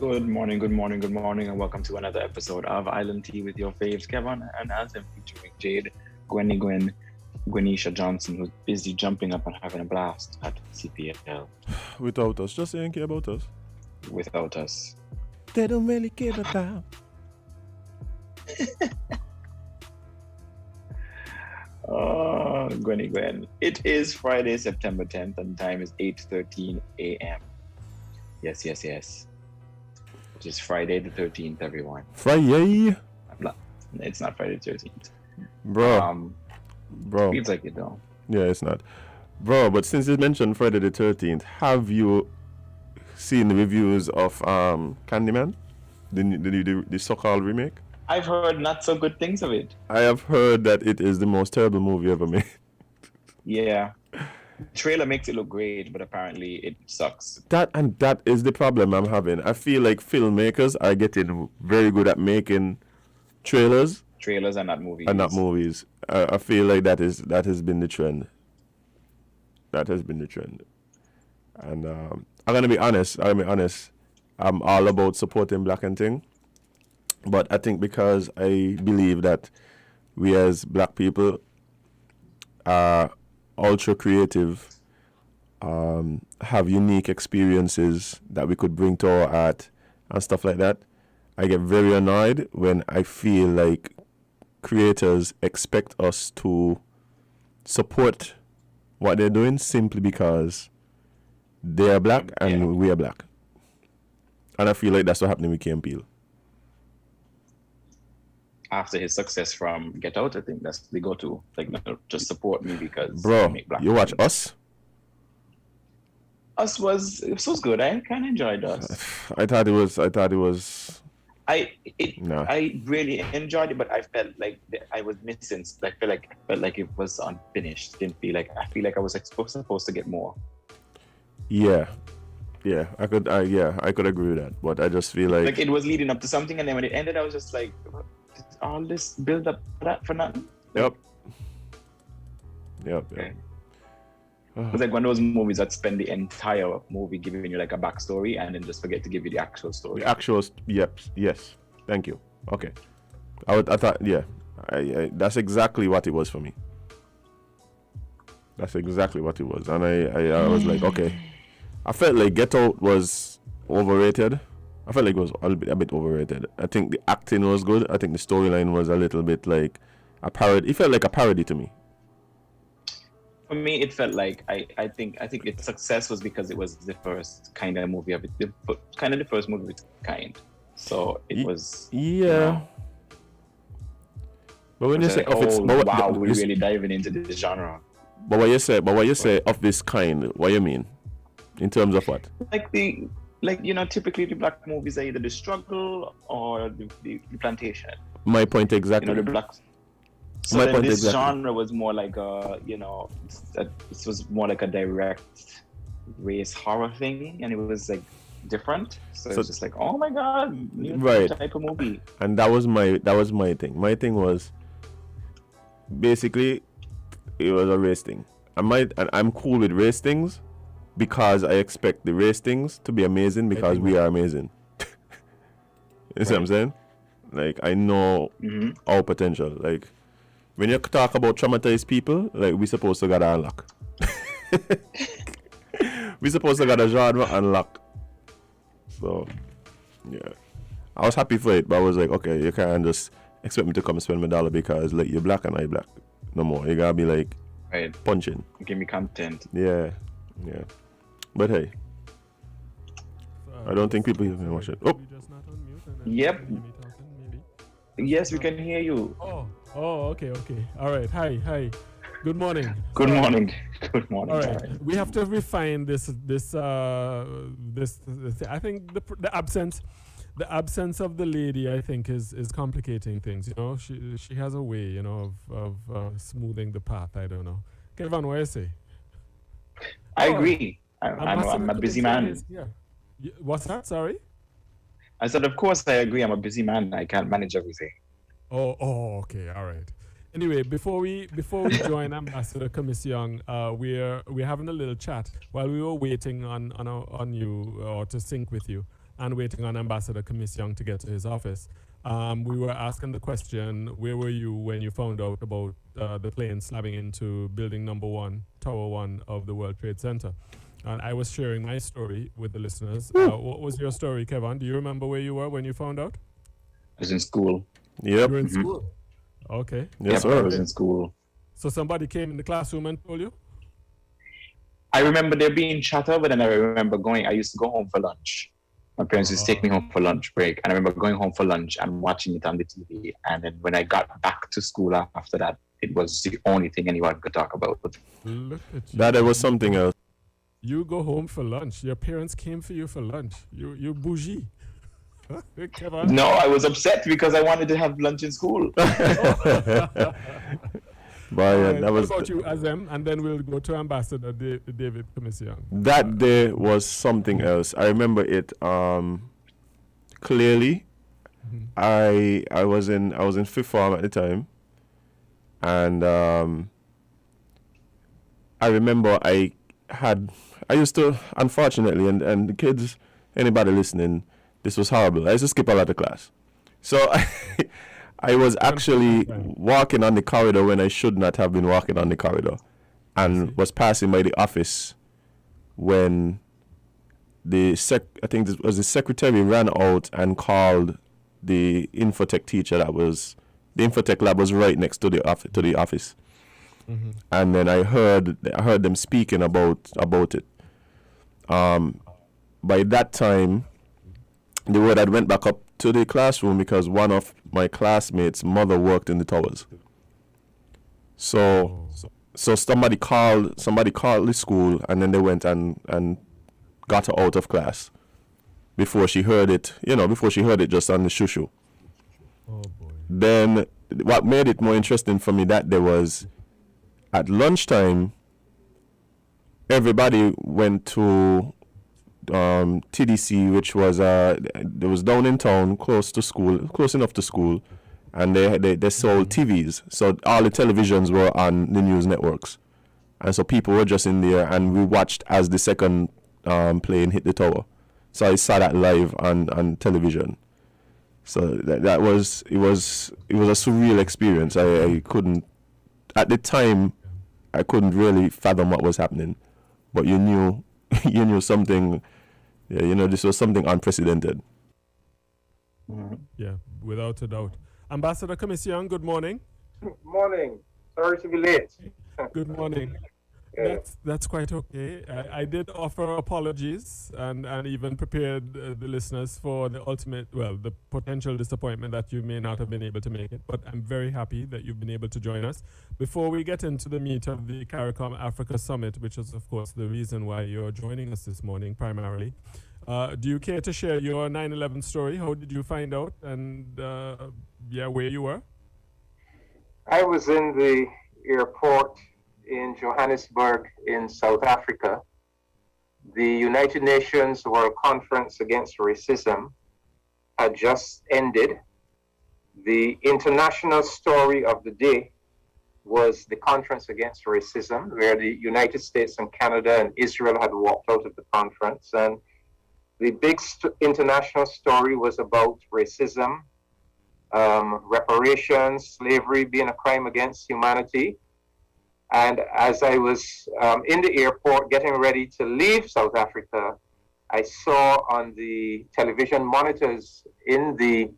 Good morning, good morning, good morning, and welcome to another episode of Island Tea with your faves, Kevon and Azem, featuring Jade, Gwenisha Johnson, who's busy jumping up and having a blast at CPL. Without us, just saying care about us. Without us. They don't really give a damn. Oh, Gwen. It is Friday, September 10th, and the time is 8:13 a.m. Yes. It is Friday the 13th, everyone. Friday? It's not Friday the 13th. Bro. Feels like it, though. Yeah, it's not. Bro, but since you mentioned Friday the 13th, have you seen the reviews of Candyman? The so-called remake? I've heard not so good things of it. I have heard that it is the most terrible movie ever made. Yeah. The trailer makes it look great, but apparently it sucks. That is the problem I'm having. I feel like filmmakers are getting very good at making trailers. Trailers and not movies. And not movies. I feel like that has been the trend. That has been the trend. And I'm gonna be honest. I'm all about supporting black and thing. But I think because I believe that we as black people are ultra creative, have unique experiences that we could bring to our art and stuff like that, I get very annoyed when I feel like creators expect us to support what they're doing simply because they are black and we are black. And I feel like that's what happened with Key and Peele. After his success from Get Out, I think that's the go-to. Like, no, just support me because bro, you watch Us? Us was good. I kind of enjoyed Us. I thought it was. I really enjoyed it, but I felt like I was missing. I felt like it was unfinished. I feel like I was supposed to get more. Yeah, I could agree with that, but I just feel like it was leading up to something, and then when it ended, I was just like, all this build up for nothing. Yep. Okay. It's like one of those movies that spend the entire movie giving you like a backstory and then just forget to give you the actual story. Yes. Thank you. Okay. I thought, I that's exactly what it was for me. That's exactly what it was, and I was like, okay. I felt like Get Out was overrated. I felt like it was a bit overrated. I think the acting was good. I think the storyline was a little bit like a parody. It felt like a parody to me. For me, it felt like I think its success was because it was the first kind of movie of it, the first movie of its kind. So it was. Yeah. You know, but when you say of its, we're really diving into this genre. But what you say of this kind, what you mean, in terms of what? Typically the black movies are either the struggle or the plantation. My point exactly. The black. So then this genre was more like this was more like a direct race horror thing, and it was like different. So it's just like, oh my god, new type of movie. And that was my thing. My thing was basically it was a race thing. I'm cool with race things because I expect the race things to be amazing because we are amazing. You see what I'm saying? Like, I know our potential. Like, when you talk about traumatized people, like, we supposed to get a unlock. We supposed to get a genre unlock. So, yeah. I was happy for it, but I was like, okay, you can't just expect me to come spend my dollar because, like, you're black and I black. No more. You gotta be, like, punching. Give me content. Yeah. But hey, I don't think people even watch it. Oh. Yep. Yes, we can hear you. Oh, okay. All right. Hi. Good morning. Good morning. All right. We have to refine this. I think the absence of the lady, I think, is complicating things. You know, she has a way, you know, of smoothing the path. I don't know. Kevon, what do you say? I agree. I'm a busy man. What's that? Sorry? I said, of course I agree. I'm a busy man. I can't manage everything. Oh, okay. All right. Anyway, before we join Ambassador Commission, we're having a little chat while we were waiting on you or to sync with you. and waiting on Ambassador Commission to get to his office. We were asking the question, where were you when you found out about the plane slamming into building number 1, Tower 1 of the World Trade Center? And I was sharing my story with the listeners. What was your story, Kevon? Do you remember where you were when you found out? I was in school. Yep. You were in school? Okay. Yes, I sir. was in school. So somebody came in the classroom and told you? I remember there being chatter, but then I remember I used to go home for lunch. My parents used to take me home for lunch break. And I remember going home for lunch and watching it on the TV. And then when I got back to school after that, it was the only thing anyone could talk about. Look at you. That was something else. You go home for lunch. Your parents came for you for lunch. You bougie. Kevon? No, I was upset because I wanted to have lunch in school. But that was what about you, Azem? And then we'll go to Ambassador David Commission. that day was something else. I remember it clearly. Mm-hmm. I was in fifth form at the time, and I remember I used to, unfortunately, and the kids, anybody listening, this was horrible. I used to skip a lot of class, so I was actually walking on the corridor when I should not have been walking on the corridor, and was passing by the office when I think it was the secretary ran out and called the infotech teacher. The infotech lab was right next to the office. Mm-hmm. And then I heard them speaking about it. By that time, the word had went back up to the classroom because one of my classmates' mother worked in the towers. So somebody called the school, and then they went and got her out of class before she heard it. Before she heard it just on the shushu. Oh boy. Then what made it more interesting for me that day was, at lunchtime, everybody went to TDC, which was it was down in town, close enough to school, and they sold TVs. So all the televisions were on the news networks, and so people were just in there, and we watched as the second plane hit the tower. So I saw that live on television. So that was it was a surreal experience. I couldn't, at the time, I couldn't really fathom what was happening, but you knew something. Yeah, this was something unprecedented. Yeah, without a doubt. Ambassador Commission, good morning. Morning. Sorry to be late. Good morning. That's quite okay. I did offer apologies and even prepared the listeners for the potential disappointment that you may not have been able to make it. But I'm very happy that you've been able to join us. Before we get into the meat of the CARICOM Africa Summit, which is, of course, the reason why you're joining us this morning primarily, do you care to share your 9/11 story? How did you find out? And, where you were? I was in the airport in Johannesburg in South Africa. The United Nations World Conference Against Racism had just ended. The international story of the day was the Conference Against Racism, where the United States and Canada and Israel had walked out of the conference. And the big international story was about racism, reparations, slavery being a crime against humanity. And as I was in the airport getting ready to leave South Africa, I saw on the television monitors in the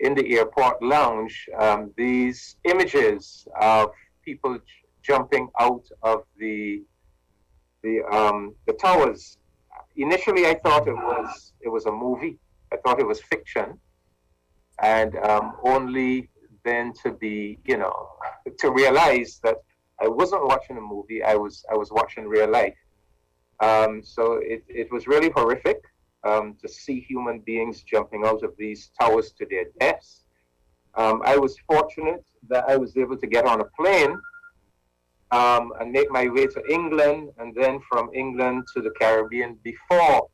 airport lounge these images of people jumping out of the towers. Initially, I thought it was a movie. I thought it was fiction, and only then to realize that I wasn't watching a movie. I was watching real life. So it was really horrific to see human beings jumping out of these towers to their deaths. I was fortunate that I was able to get on a plane and make my way to England, and then from England to the Caribbean before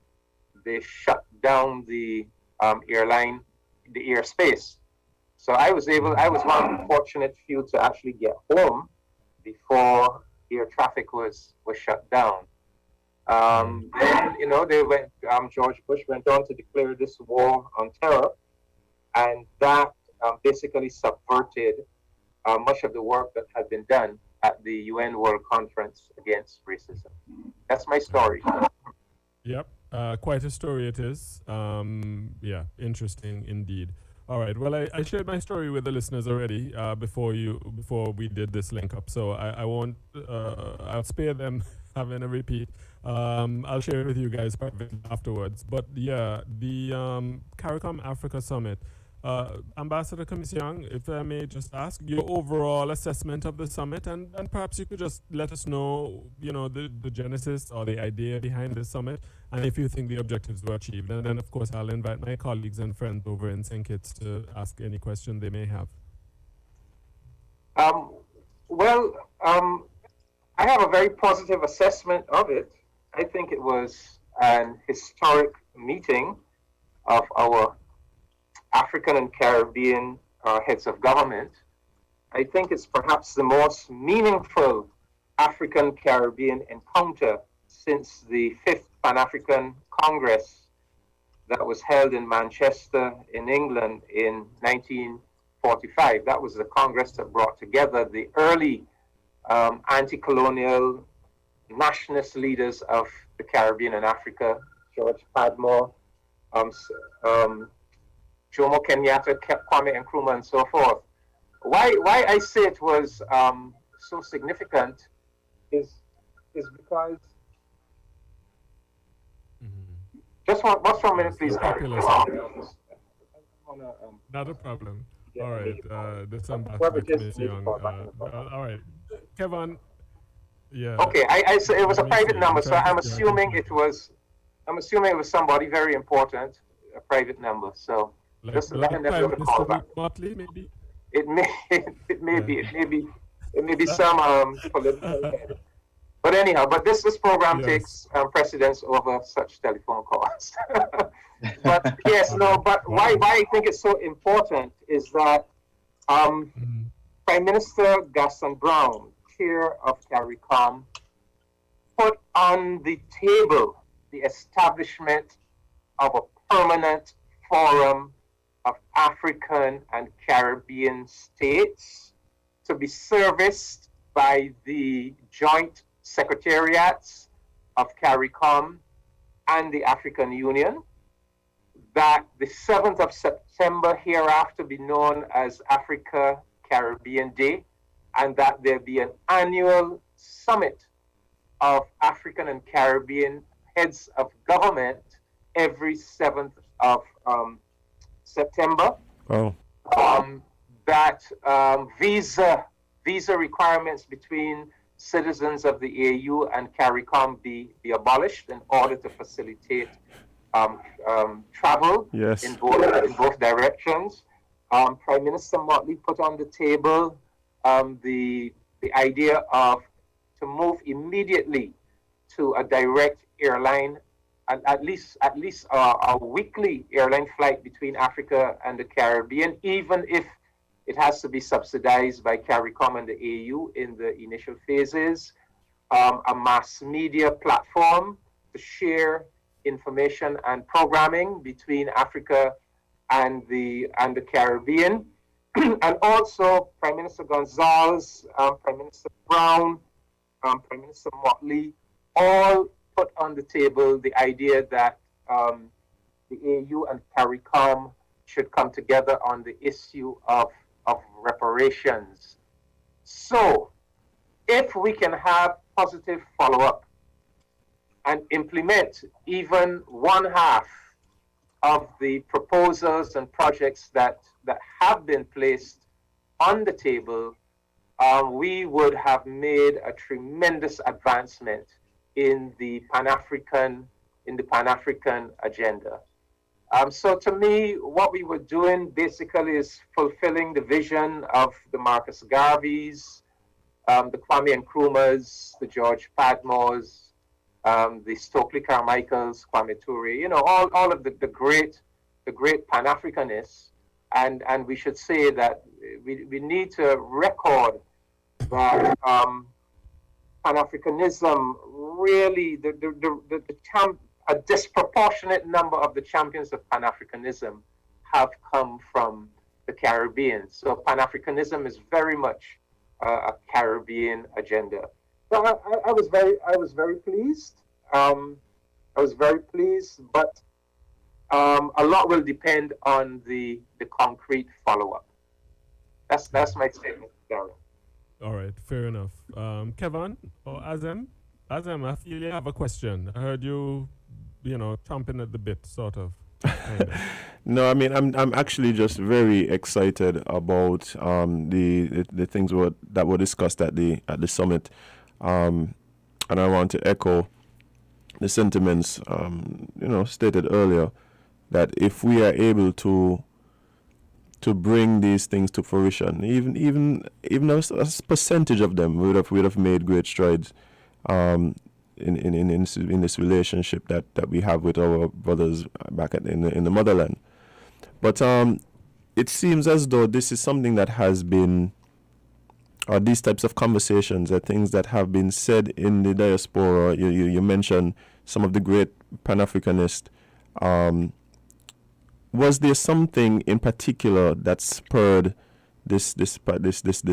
they shut down the airline, the airspace. So I was one of the fortunate few to actually get home before air traffic was shut down. Then, they went. George Bush went on to declare this war on terror, and that basically subverted much of the work that had been done at the UN World Conference Against Racism. That's my story. Yep, quite a story it is. Yeah, interesting indeed. All right. Well, I shared my story with the listeners already before we did this link up, so I won't. I'll spare them having a repeat. I'll share it with you guys privately afterwards. But yeah, the CARICOM Africa Summit. Ambassador Commission, if I may just ask your overall assessment of the summit, and perhaps you could just let us know, the genesis or the idea behind the summit, and if you think the objectives were achieved. And then, of course, I'll invite my colleagues and friends over in St. Kitts to ask any question they may have. I have a very positive assessment of it. I think it was an historic meeting of our African and Caribbean heads of government. I think it's perhaps the most meaningful African Caribbean encounter since the 5th Pan-African Congress that was held in Manchester in England in 1945. That was the Congress that brought together the early anti-colonial nationalist leaders of the Caribbean and Africa, George Padmore, Jomo Kenyatta, Kwame Nkrumah, and so forth. Why I say it was so significant is because just one minute, please. Not a problem. All right, the Ambassador Commission. All right, Kevon. Yeah. Okay, it was a private number, so I'm assuming it was somebody very important, a private number. So. Just let them know the call back. Motley, maybe? It may be some political. But anyhow, this program takes precedence over such telephone calls. But yes, no. But why I think it's so important is that Prime Minister Gaston Brown, chair of CARICOM, put on the table the establishment of a permanent forum of African and Caribbean states to be serviced by the joint secretariats of CARICOM and the African Union, that the 7th of September hereafter be known as Africa Caribbean Day, and that there be an annual summit of African and Caribbean heads of government every 7th of September. Oh. That visa requirements between citizens of the AU and CARICOM be abolished in order to facilitate travel in both directions. Prime Minister Motley put on the table the idea of to move immediately to a direct airline, at least a weekly airline flight between Africa and the Caribbean, even if it has to be subsidized by CARICOM and the AU in the initial phases. A mass media platform to share information and programming between Africa and the Caribbean. And also Prime Minister Gonzalez, Prime Minister Brown, Prime Minister Motley, all put on the table the idea that the AU and CARICOM should come together on the issue of reparations. So if we can have positive follow-up and implement even one half of the proposals and projects that have been placed on the table, we would have made a tremendous advancement in the Pan-African agenda. So to me, what we were doing basically is fulfilling the vision of the Marcus Garveys, the Kwame Nkrumahs, the George Padmores, the Stokely Carmichaels, Kwame Ture, all of the great Pan-Africanists. And we should say that we need to record that Pan-Africanism, really, a disproportionate number of the champions of Pan-Africanism have come from the Caribbean. So Pan-Africanism is very much a Caribbean agenda. So I was very pleased. I was very pleased, but a lot will depend on the concrete follow-up. That's my statement, Darren. All right, fair enough. Kevon or Azem? Azem, I feel you have a question. I heard you chomping at the bit, sort of. No, I mean I'm actually just very excited about the things that were discussed at the summit, and I want to echo the sentiments stated earlier, that if we are able to bring these things to fruition, even a percentage of them, we would have made great strides in this relationship that we have with our brothers back in the motherland. But it seems as though this is something that has been, or these types of conversations are things that have been said in the diaspora. You mentioned some of the great Pan-Africanists. Was there something in particular that spurred this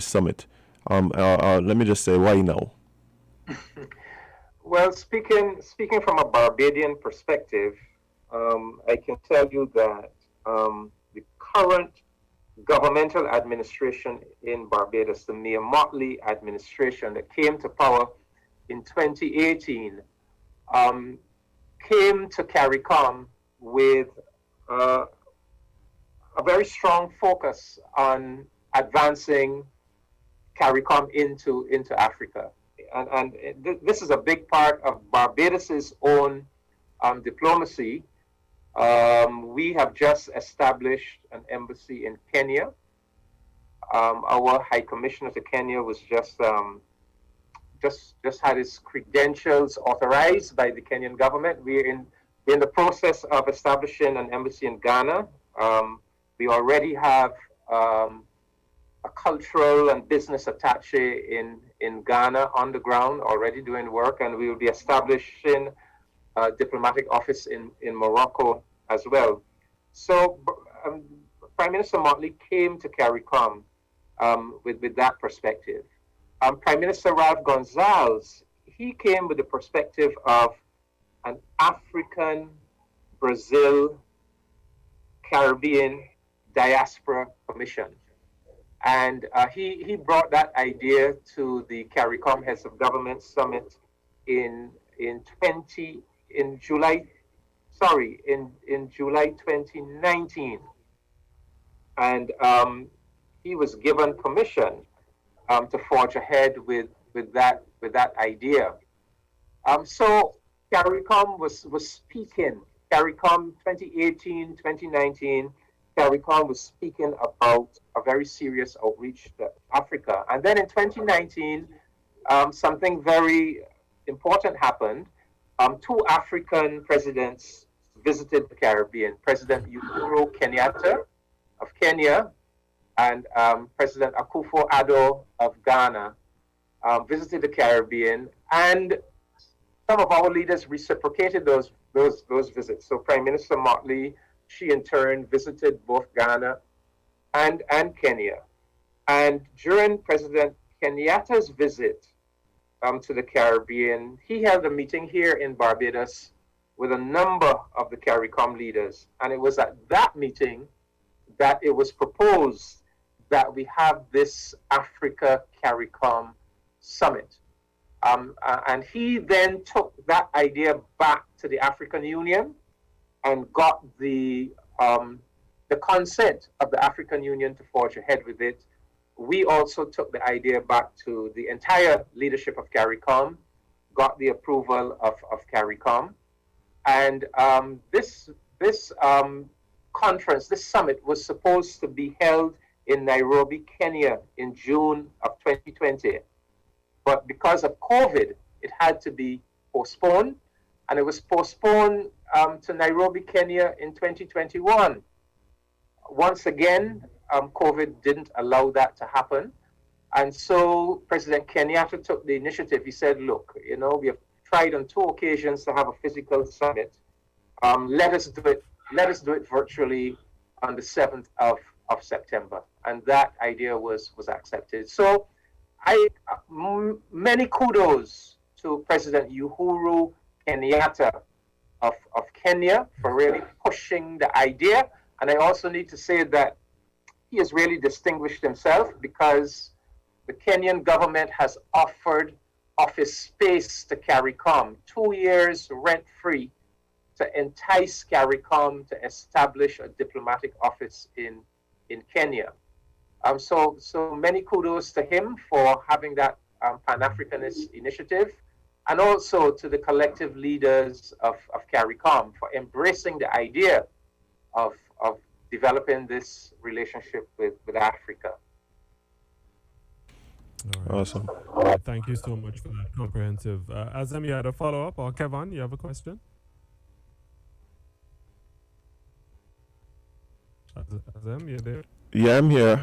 summit? Let me just say, why now? Well, speaking from a Barbadian perspective, I can tell you that the current governmental administration in Barbados, the Mayor Motley administration that came to power in 2018, came to CARICOM with a very strong focus on advancing CARICOM into Africa. And this is a big part of Barbados's own diplomacy. We have just established an embassy in Kenya. Our High Commissioner to Kenya was just had his credentials authorized by the Kenyan government. We're in the process of establishing an embassy in Ghana. We already have a cultural and business attaché in Ghana on the ground, already doing work, and we will be establishing a diplomatic office in Morocco as well. So Prime Minister Motley came to CARICOM with that perspective. Prime Minister Ralph Gonsalves, he came with the perspective of an African, Brazil, Caribbean diaspora commission. And he brought that idea to the CARICOM Heads of Government Summit in July 2019. And he was given permission to forge ahead with that idea. So CARICOM was speaking. CARICOM 2018, 2019. CARICOM was speaking about a very serious outreach to Africa. And then in 2019, something very important happened. Two African presidents visited the Caribbean. President Uhuru Kenyatta of Kenya and President Akufo-Addo of Ghana visited the Caribbean. And some of our leaders reciprocated those visits. So Prime Minister Motley, she in turn visited both Ghana and Kenya. And during President Kenyatta's visit to the Caribbean, he held a meeting here in Barbados with a number of the CARICOM leaders. And it was at that meeting that it was proposed that we have this Africa CARICOM summit. And he then took that idea back to the African Union and got the consent of the African Union to forge ahead with it. We also took the idea back to the entire leadership of CARICOM, got the approval of CARICOM, and this conference, this summit, was supposed to be held in Nairobi, Kenya, in June of 2020. But because of COVID, it had to be postponed, and it was postponed to Nairobi, Kenya in 2021. Once again, COVID didn't allow that to happen. And so President Kenyatta took the initiative. He said, look, we have tried on 2 occasions to have a physical summit. Let us do it virtually on the 7th of September. And that idea was accepted. So many kudos to President Uhuru Kenyatta of Kenya for really pushing the idea. And I also need to say that he has really distinguished himself because the Kenyan government has offered office space to CARICOM, 2 years rent-free, to entice CARICOM to establish a diplomatic office in Kenya. So many kudos to him for having that Pan-Africanist initiative, and also to the collective leaders of CARICOM for embracing the idea of developing this relationship with Africa. All right. Awesome. Thank you so much for that comprehensive. Azem, you had a follow-up, or Kevon, you have a question? Azem, you there? Yeah, I'm here.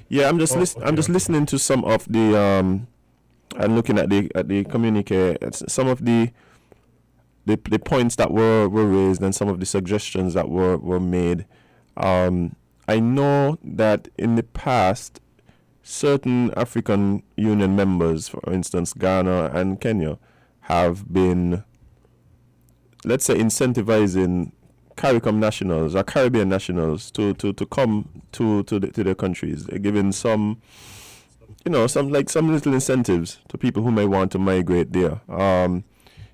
Yeah, I'm just listening to some of the and looking at the communique. Some of the points that were raised and some of the suggestions that were made. I know that in the past, certain African Union members, for instance, Ghana and Kenya, have been, let's say, incentivizing CARICOM nationals or Caribbean nationals to come to their countries, giving some little incentives to people who may want to migrate there.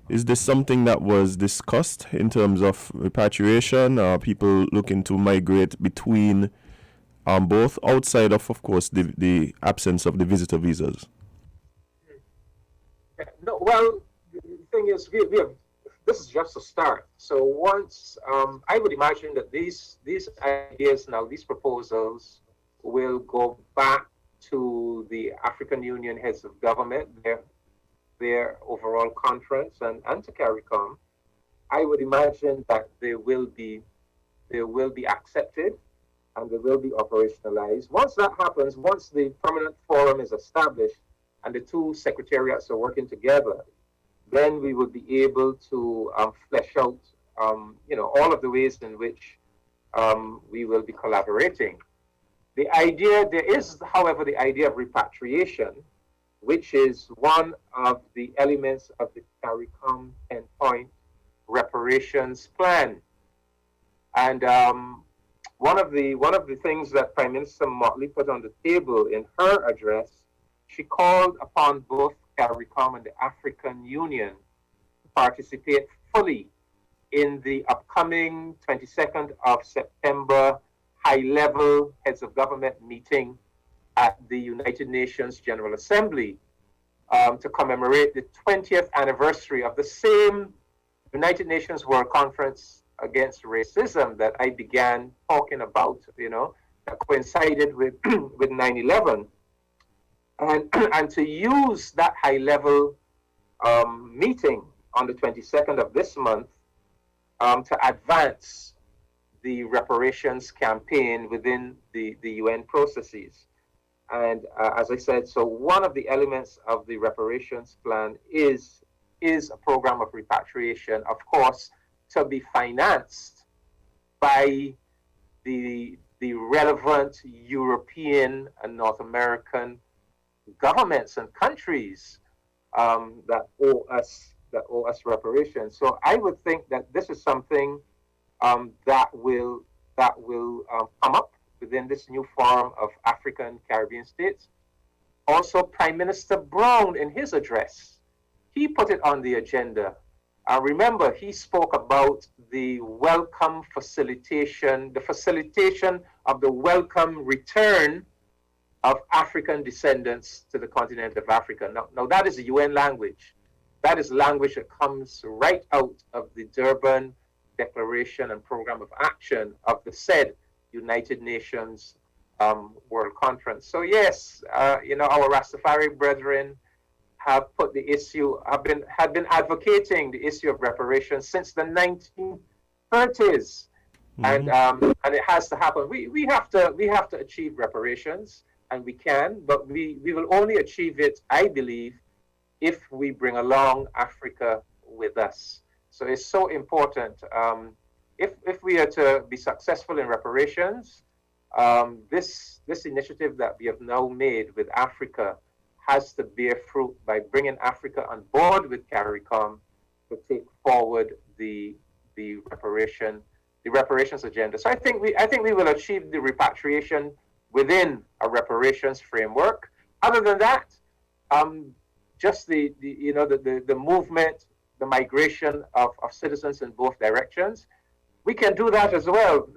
Is this something that was discussed in terms of repatriation, or people looking to migrate between both, outside of course, the absence of the visitor visas? No, well, the thing is, this is just a start. So once, I would imagine that these ideas now, these proposals, will go back to the African Union heads of government, their overall conference, and to CARICOM. I would imagine that they will be accepted and they will be operationalized. Once that happens, once the permanent forum is established and the 2 secretariats are working together, then we will be able to flesh out, all of the ways in which we will be collaborating. There is, however, the idea of repatriation, which is one of the elements of the CARICOM 10-point reparations plan. And one of the things that Prime Minister Motley put on the table in her address, she called upon both CARICOM and the African Union to participate fully in the upcoming 22nd of September high-level heads of government meeting at the United Nations General Assembly to commemorate the 20th anniversary of the same United Nations World Conference Against Racism that I began talking about, that coincided with 9/11. And to use that high-level meeting on the 22nd of this month to advance the reparations campaign within the UN processes. And as I said, so one of the elements of the reparations plan is a program of repatriation, of course, to be financed by the relevant European and North American governments and countries that owe us reparations. So I would think that this is something that will come up within this new forum of African Caribbean states. Also, Prime Minister Brown, in his address, he put it on the agenda. Remember, he spoke about the welcome facilitation, the facilitation of the welcome return of African descendants to the continent of Africa. Now that is a UN language. That is language that comes right out of the Durban Declaration and Program of Action of the said United Nations World Conference. So yes, our Rastafari brethren have put the issue, had been advocating the issue of reparations since the 1930s, and it has to happen. We have to achieve reparations. and we can, but we will only achieve it, I believe, if we bring along Africa with us. So it's so important. If we are to be successful in reparations, this initiative that we have now made with Africa has to bear fruit by bringing Africa on board with CARICOM to take forward the reparations agenda. So I think we will achieve the repatriation within a reparations framework. Other than that, just the movement, the migration of citizens in both directions, we can do that as well.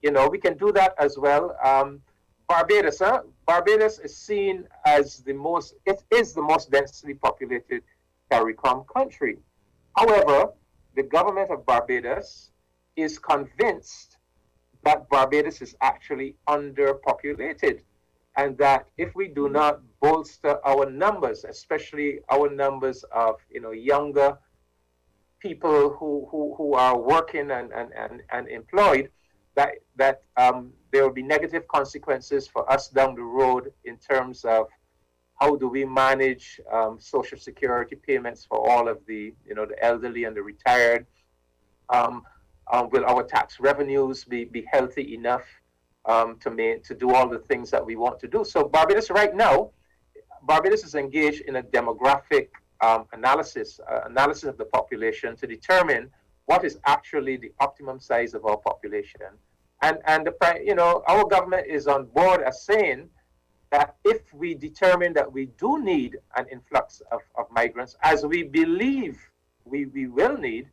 We can do that as well. Barbados is seen as it is the most densely populated CARICOM country. However, the government of Barbados is convinced that Barbados is actually underpopulated, and that if we do not bolster our numbers, especially our numbers of younger people who are working and employed, that there will be negative consequences for us down the road in terms of how do we manage Social Security payments for all of the elderly and the retired. Will our tax revenues be healthy enough to do all the things that we want to do? So Barbados right now, is engaged in a demographic analysis of the population to determine what is actually the optimum size of our population. And our government is on board as saying that if we determine that we do need an influx of migrants, as we believe we will need,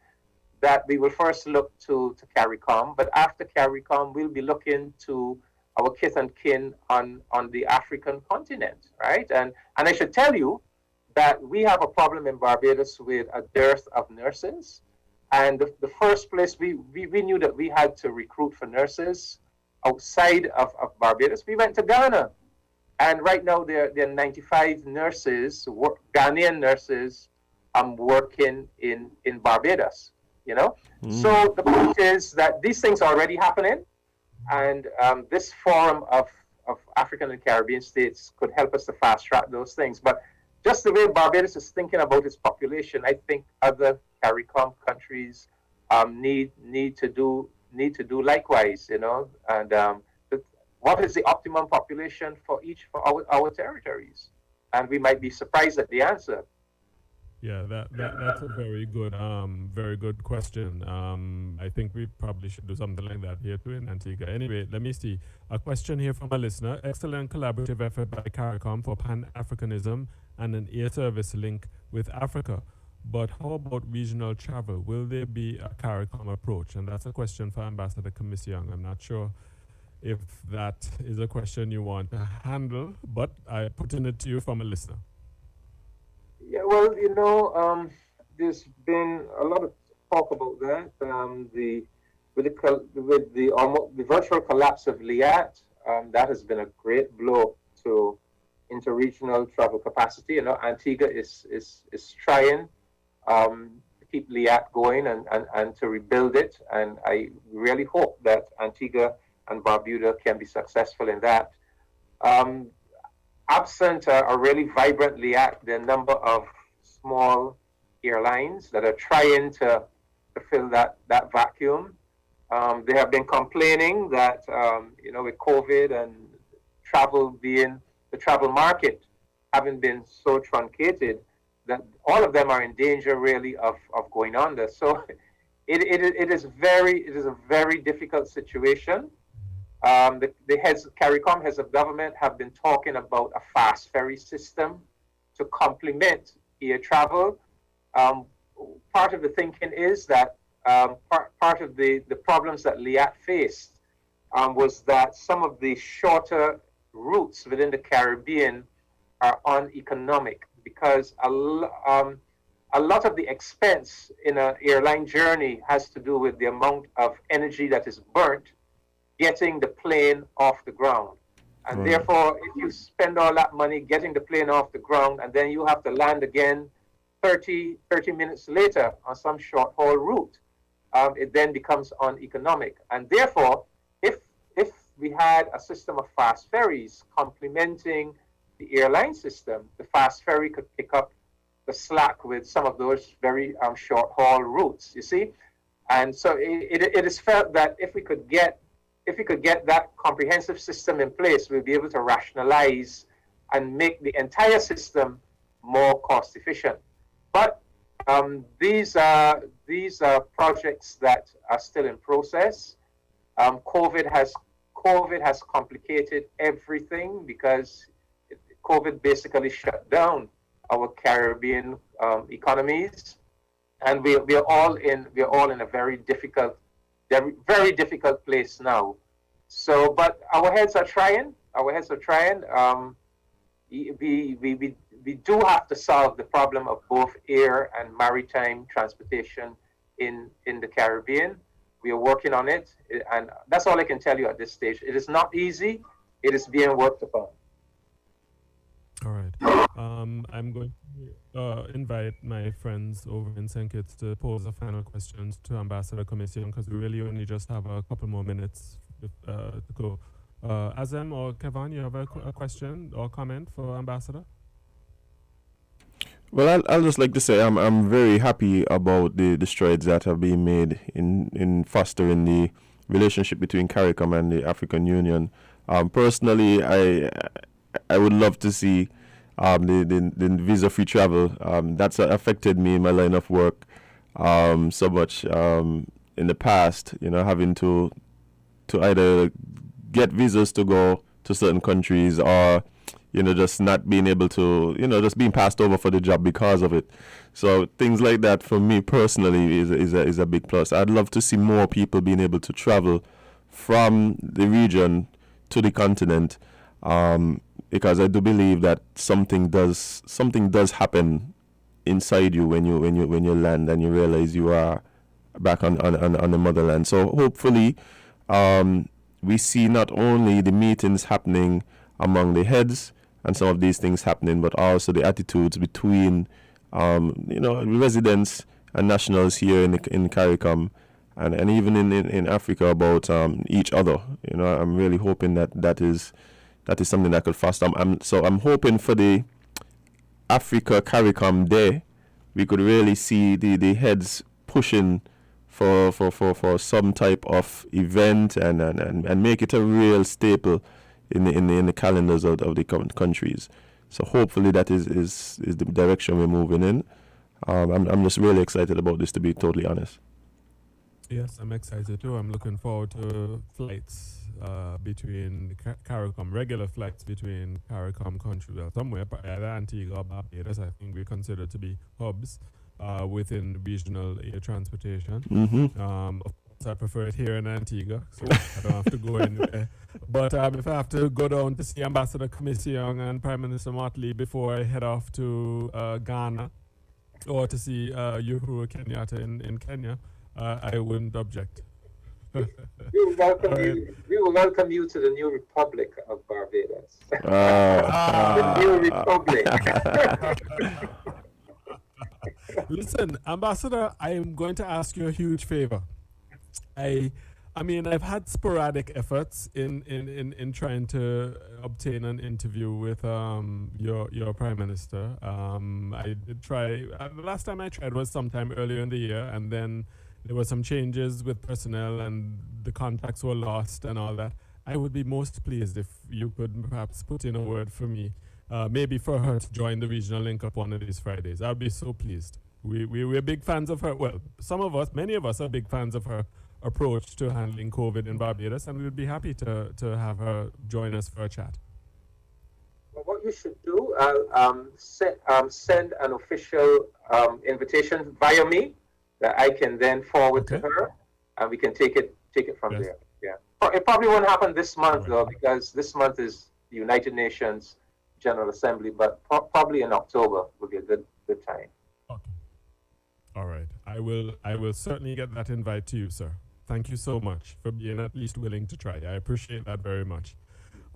that we will first look to CARICOM, but after CARICOM, we'll be looking to our kith and kin on the African continent, right? And I should tell you that we have a problem in Barbados with a dearth of nurses. And the first place we knew that we had to recruit for nurses outside of Barbados, we went to Ghana. And right now there are 95 nurses, Ghanaian nurses, working in Barbados. So the point is that these things are already happening, and this forum of African and Caribbean states could help us to fast track those things. But just the way Barbados is thinking about its population, I think other CARICOM countries need to do likewise. And what is the optimum population for our territories? And we might be surprised at the answer. Yeah, that's a very good question. I think we probably should do something like that here too in Antigua. Anyway, let me see. A question here from a listener. Excellent collaborative effort by CARICOM for Pan-Africanism and an air service link with Africa. But how about regional travel? Will there be a CARICOM approach? And that's a question for Ambassador Commission. I'm not sure if that is a question you want to handle, but I'm putting it to you from a listener. Yeah, well, there's been a lot of talk about that. With the virtual collapse of LIAT, that has been a great blow to interregional travel capacity. Antigua is trying to keep LIAT going and to rebuild it, and I really hope that Antigua and Barbuda can be successful in that. Absent a really vibrant LIAT, there are a number of small airlines that are trying to fill that vacuum. They have been complaining that, with COVID and the travel market having been so truncated, that all of them are in danger really of going under. So it is a very difficult situation. The CARICOM heads of government have been talking about a fast ferry system to complement air travel. Part of the thinking is that part of the problems that LIAT faced was that some of the shorter routes within the Caribbean are uneconomic because a lot of the expense in an airline journey has to do with the amount of energy that is burnt getting the plane off the ground. And therefore, if you spend all that money getting the plane off the ground and then you have to land again 30 minutes later on some short haul route, it then becomes uneconomic. And therefore, if had a system of fast ferries complementing the airline system. The fast ferry could pick up the slack with some of those very short haul routes, you see. And so it is felt that if we could get that comprehensive system in place, we'll be able to rationalize and make the entire system more cost efficient. But these are projects that are still in process. COVID has complicated everything because COVID basically shut down our Caribbean economies, and we are all in a very difficult place now. So, but our heads are trying. We do have to solve the problem of both air and maritime transportation in the Caribbean. We are working on it, and that's all I can tell you at this stage. It is not easy. It is being worked upon. All right. I'm going to invite my friends over in St. Kitts to pose a final questions to Ambassador Commission, because we really only just have a couple more minutes to go. Azem or Kevon, you have a question or comment for Ambassador? Well, I'll just like to say I'm very happy about the strides that have been made in fostering the relationship between CARICOM and the African Union. Personally, I would love to see the visa-free travel. That's affected me in my line of work so much in the past. Having to either get visas to go to certain countries, or just not being able to, just being passed over for the job because of it. So things like that for me personally is a big plus. I'd love to see more people being able to travel from the region to the continent, because I do believe that something does happen inside you when you land and you realize you are back on the motherland. So hopefully we see not only the meetings happening among the heads and some of these things happening, but also the attitudes between residents and nationals here in CARICOM and even in Africa about each other. I'm really hoping that is something that could foster. I'm hoping for the Africa CARICOM Day, we could really see the heads pushing for some type of event and make it a real staple in the calendars of the countries. So hopefully that is the direction we're moving in. I'm just really excited about this, to be totally honest. Yes, I'm excited too. I'm looking forward to flights between CARICOM, regular flights between CARICOM countries, somewhere, either Antigua or Barbados. I think we consider to be hubs within regional air transportation. Mm-hmm. Of course, I prefer it here in Antigua, so I don't have to go anywhere. But if I have to go down to see Ambassador Commission and Prime Minister Motley before I head off to Ghana, or to see Uhuru Kenyatta in Kenya, I wouldn't object. We will welcome you to the new Republic of Barbados. The new Republic. Listen, Ambassador, I am going to ask you a huge favor. I mean, I've had sporadic efforts in trying to obtain an interview with your Prime Minister. I did try. The last time I tried was sometime earlier in the year, and then there were some changes with personnel, and the contacts were lost and all that. I would be most pleased if you could perhaps put in a word for me, maybe for her to join the regional link up one of these Fridays. I'd be so pleased. We're big fans of her. Well, many of us are big fans of her approach to handling COVID in Barbados, and we'd be happy to have her join us for a chat. Well, what you should do, send an official invitation via me that I can then forward to her, and we can take it from there. Yeah, it probably won't happen this month though, because this month is the United Nations General Assembly, but probably in October will be a good time. Okay. All right. I will certainly get that invite to you, sir. Thank you so much for being at least willing to try. I appreciate that very much.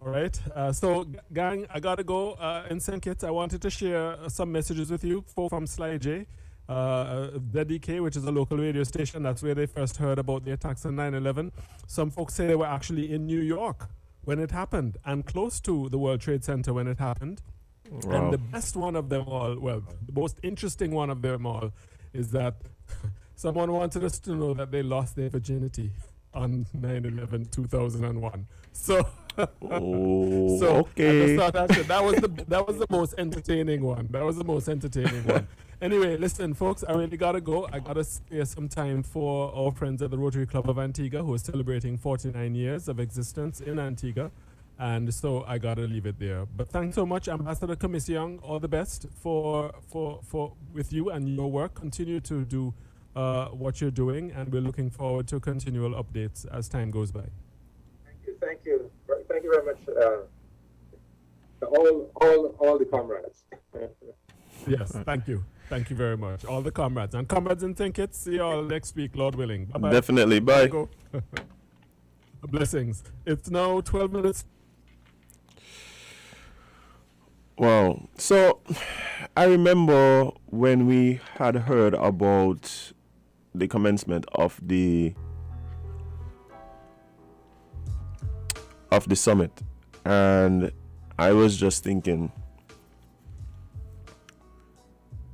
All right. So, gang, I got to go. In St. Kitts, I wanted to share some messages with you from Sly J. ZDK, which is a local radio station. That's where they first heard about the attacks on 9/11. Some folks say they were actually in New York when it happened and close to the World Trade Center when it happened. Wow. And the best one of them all, well, the most interesting one of them all, is that someone wanted us to know that they lost their virginity on 9/11 2001. So, okay. I just thought that was the most entertaining one. That was the most entertaining one. Anyway, listen, folks, I really gotta go. I gotta spare some time for our friends at the Rotary Club of Antigua, who are celebrating 49 years of existence in Antigua. And so I gotta leave it there. But thanks so much, Ambassador Commission. All the best for with you and your work. Continue to do what you're doing, and we're looking forward to continual updates as time goes by. Thank you very much, all the comrades. Yes, thank you very much, all the comrades and comrades in Think It. See you all next week, Lord willing. Bye-bye. Definitely, bye. Blessings. It's now 12 minutes. Wow. So I remember when we had heard about the commencement of the summit, and I was just thinking,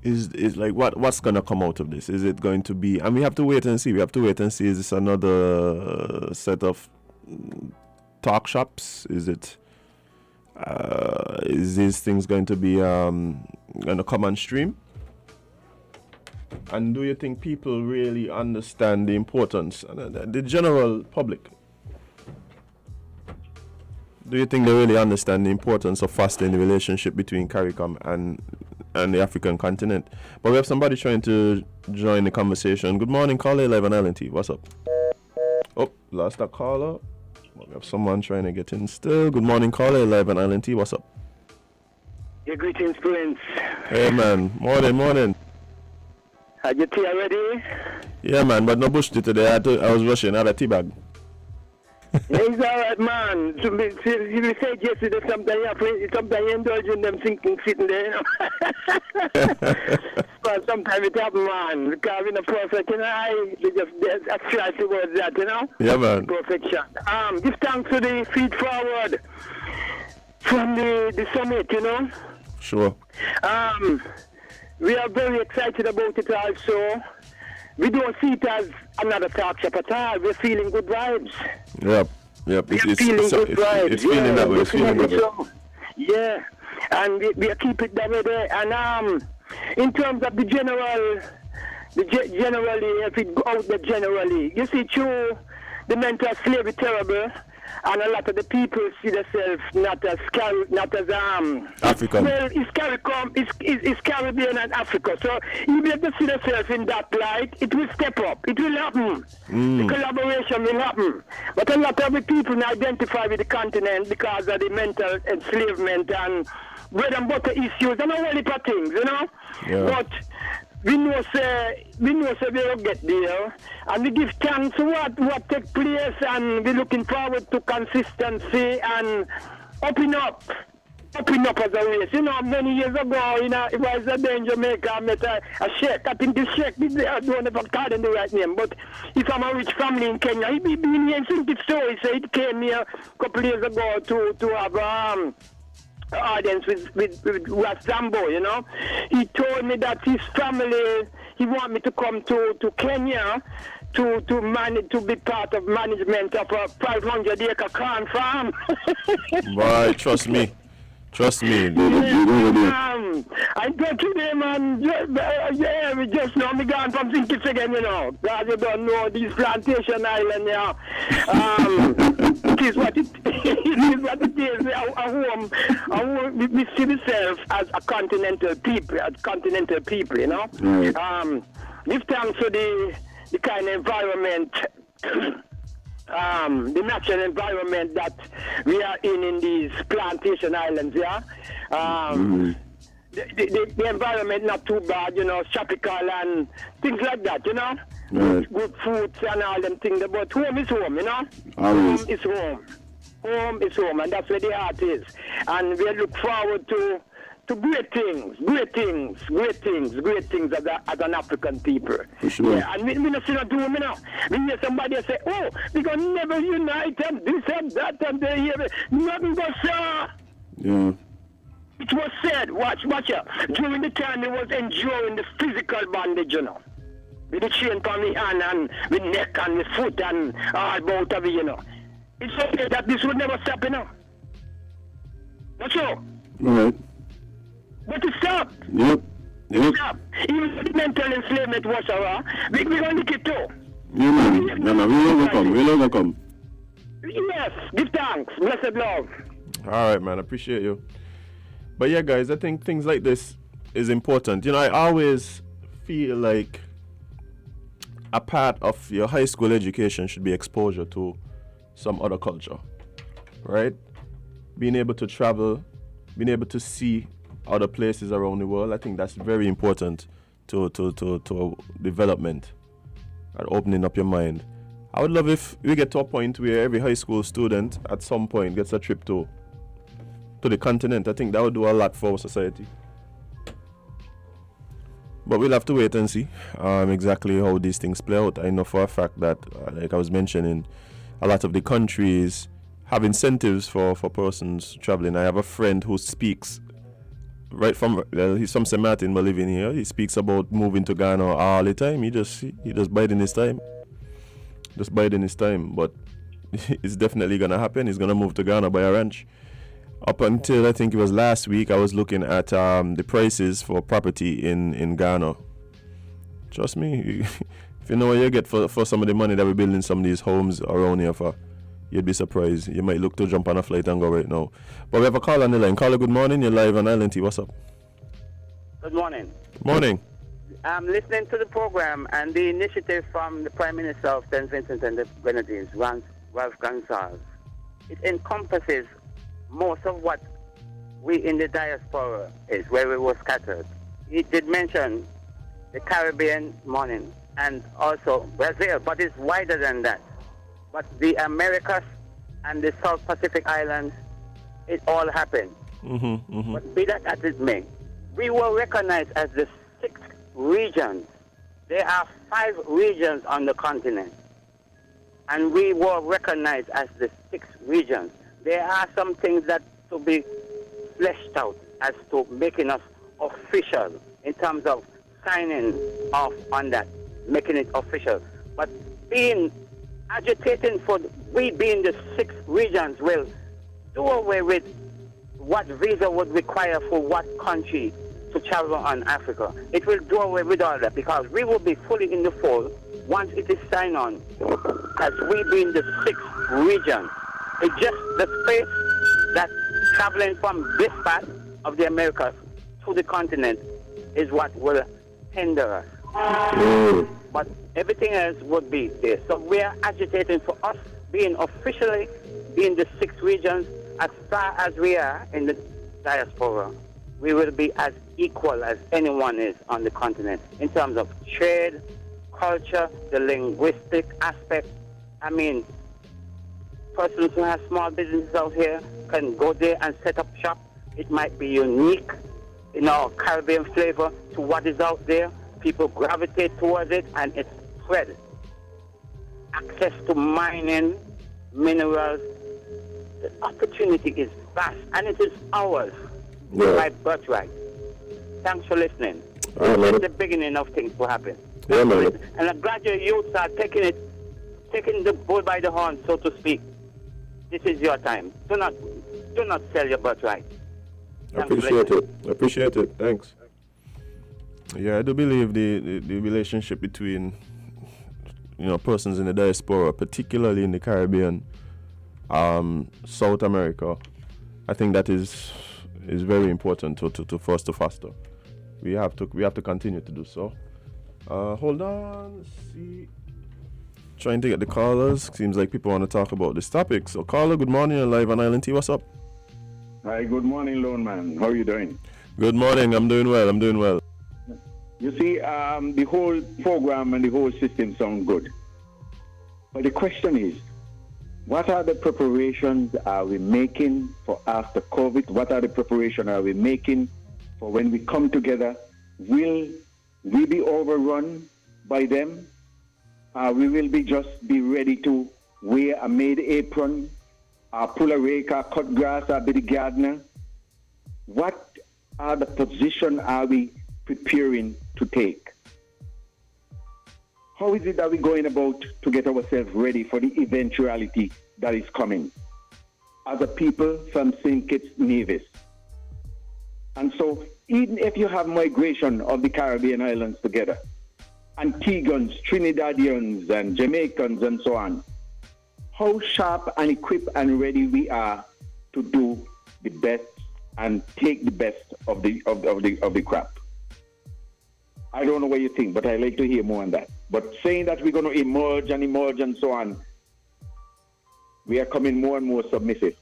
is like what's gonna come out of this? Is it going to be, and we have to wait and see. Is this another set of talk shops? Is these things going to be gonna come on stream? And do you think people really understand the importance, the general public? Do you think they really understand the importance of fostering the relationship between CARICOM and the African continent? But we have somebody trying to join the conversation. Good morning, caller 11 LNT. What's up? Oh, lost that caller. We have someone trying to get in still. Good morning, caller 11 LNT. What's up? Your greetings, Prince. Hey, man. Morning. Had your tea already? Yeah, man, but no bush tea today. I was rushing. I had a tea bag. It's alright, man. So, you said yesterday sometimes you indulge in them thinking sitting there, you know. But sometimes it happens, man. Because in the prophet, you know, I strive towards that, you know. Yeah, man. Perfection. Give thanks to the feed forward from the summit, you know. Sure. We are very excited about it also. We don't see it as another talk shop at all. We're feeling good vibes. Yep. It's feeling good vibes. It's feeling that way. It's feeling that way. So. Yeah. And we are keeping it that way there. And in terms of the generally, if it go out there generally, you see, true, the mental slavery terrible. And a lot of the people see themselves not as African. Well, it's Caribbean and Africa. So if you see themselves in that light, it will step up. It will happen. The collaboration will happen. But a lot of the people identify with the continent because of the mental enslavement and bread and butter issues and all heap of things, you know. Yeah. But we know say we will get there, and we give thanks to what take place, and we're looking forward to consistency and opening up as a race. You know, many years ago, you know, it was a day in Jamaica, I met a sheikh. I think the sheikh, I don't ever call him the right name, but he's from a rich family in Kenya. He been here since the story, so he came here a couple years ago to have audience with Sambo, you know. He told me that his family, he want me to come to Kenya to manage, to be part of management of a 500-acre corn farm. Boy, trust me. I talk to them, and we just know me gone from Thinkits again, you know. God, you don't know this plantation island, yeah. It is what it is. A home, we see ourselves as a continental people, you know. Right. Give thanks to the kind of environment, the natural environment that we are in these plantation islands, yeah. The environment not too bad, you know, tropical and things like that, you know. Right. Good foods and all them things, but home is home, you know. Always. Home is home. Home is home, and that's where the heart is. And we look forward to to great things as an African people. Sure. Yeah, and we not see no do me now. We hear somebody say, oh, we gonna never unite and this and that and they hear nothing but Yeah. It was said, watch out. During the time he was enduring the physical bondage, you know. With the chain from the hand and the neck and the foot and all about of it, you know. It's okay that this would never stop, you know. That's all. All right. But it stopped. Yep. It stopped. Even if mental enslavement was around, we're going to get too. Yeah, man. No, we'll overcome. Yes, give thanks. Blessed love. All right, man. I appreciate you. But yeah, guys, I think things like this is important. You know, I always feel like a part of your high school education should be exposure to some other culture, right? Being able to travel, being able to see other places around the world, I think that's very important to development and opening up your mind. I would love if we get to a point where every high school student at some point gets a trip to the continent. I think that would do a lot for our society. But we'll have to wait and see exactly how these things play out. I know for a fact that, like I was mentioning, a lot of the countries have incentives for persons traveling. I have a friend who speaks right from, he's from St. Martin, but living here. He speaks about moving to Ghana all the time. He just biding his time. But it's definitely going to happen. He's going to move to Ghana by a ranch. Up until I think it was last week, I was looking at the prices for property in Ghana. Trust me, if you know what you get for some of the money that we're building some of these homes around here for, you'd be surprised. You might look to jump on a flight and go right now. But we have a call on the line. Caller, good morning. You're live on Island T. What's up? Good morning. Morning. I'm listening to the program and the initiative from the Prime Minister of St. Vincent and the Grenadines, Ralph Gonsalves. It encompasses most of what we in the diaspora is, where we were scattered. He did mention the Caribbean morning and also Brazil, but it's wider than that. But the Americas and the South Pacific Islands, it all happened. But be that as it may, we were recognized as the 6th region. There are 5 regions on the continent, and we were recognized as the 6th region. There are some things that to be fleshed out as to making us official in terms of signing off on that, making it official. But agitating for we being the 6 regions will do away with what visa would require for what country to travel on Africa. It will do away with all that because we will be fully in the fold once it is signed on as we being the 6th region. It's just the space that traveling from this part of the Americas to the continent is what will hinder us. But everything else would be there. So we are agitating for us being officially being the 6 regions as far as we are in the diaspora. We will be as equal as anyone is on the continent in terms of trade, culture, the linguistic aspect. I mean, persons who have small businesses out here can go there and set up shop. It might be unique in our Caribbean flavor to what is out there. People gravitate towards it and it's spread. Access to mining, minerals, the opportunity is vast and it is ours by birthright. Thanks for listening. It's the beginning of things to happen. Yeah, man. And I'm glad your youths are taking the bull by the horn, so to speak. This is your time. Do not sell your birthright. I appreciate it. Thanks. Yeah, I do believe the relationship between persons in the diaspora, particularly in the Caribbean, South America, I think that is very important for us to foster. We have to continue to do so. Hold on, let's see. Trying to get the callers. Seems like people want to talk about this topic. So caller, good morning, you're live on Island T. What's up? Hi, good morning, Lone Man. How are you doing? Good morning. I'm doing well. You see, the whole program and the whole system sound good. But the question is, what are the preparations are we making for after COVID? What are the preparations are we making for when we come together, will we be overrun by them? We will be ready to wear a made apron, pull a rake, cut grass, be the gardener. What are the position are we preparing to take? How is it that we're going about to get ourselves ready for the eventuality that is coming? As a people from St. Kitts Nevis. And so, even if you have migration of the Caribbean islands together, Antiguans, Trinidadians, and Jamaicans, and so on, how sharp and equipped and ready we are to do the best and take the best of the crop. I don't know what you think, but I'd like to hear more on that. But saying that we're going to emerge and so on, we are coming more and more submissive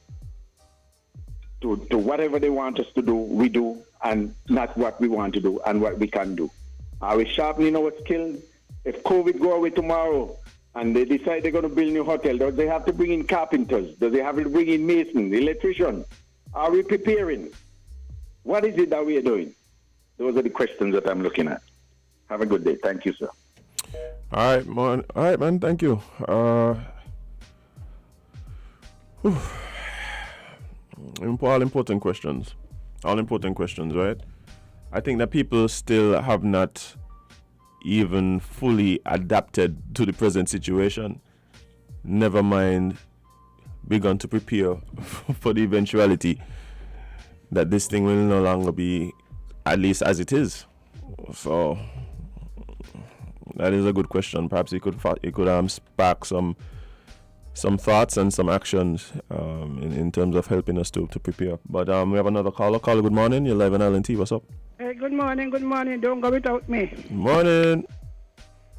to whatever they want us to do, we do, and not what we want to do and what we can do. Are we sharpening our skills? If COVID go away tomorrow and they decide they're going to build a new hotel, do they have to bring in carpenters? Do they have to bring in masons, electricians? Are we preparing? What is it that we are doing? Those are the questions that I'm looking at. Have a good day. Thank you, sir. All right, man. Thank you. All important questions. All important questions, right? I think that people still have not even fully adapted to the present situation. Never mind begun to prepare for the eventuality that this thing will no longer be at least as it is. So that is a good question. Perhaps it could spark some thoughts and some actions in terms of helping us to prepare. But we have another caller. Caller, good morning. You're live on LNT. What's up? Hey, good morning. Don't go without me. Morning.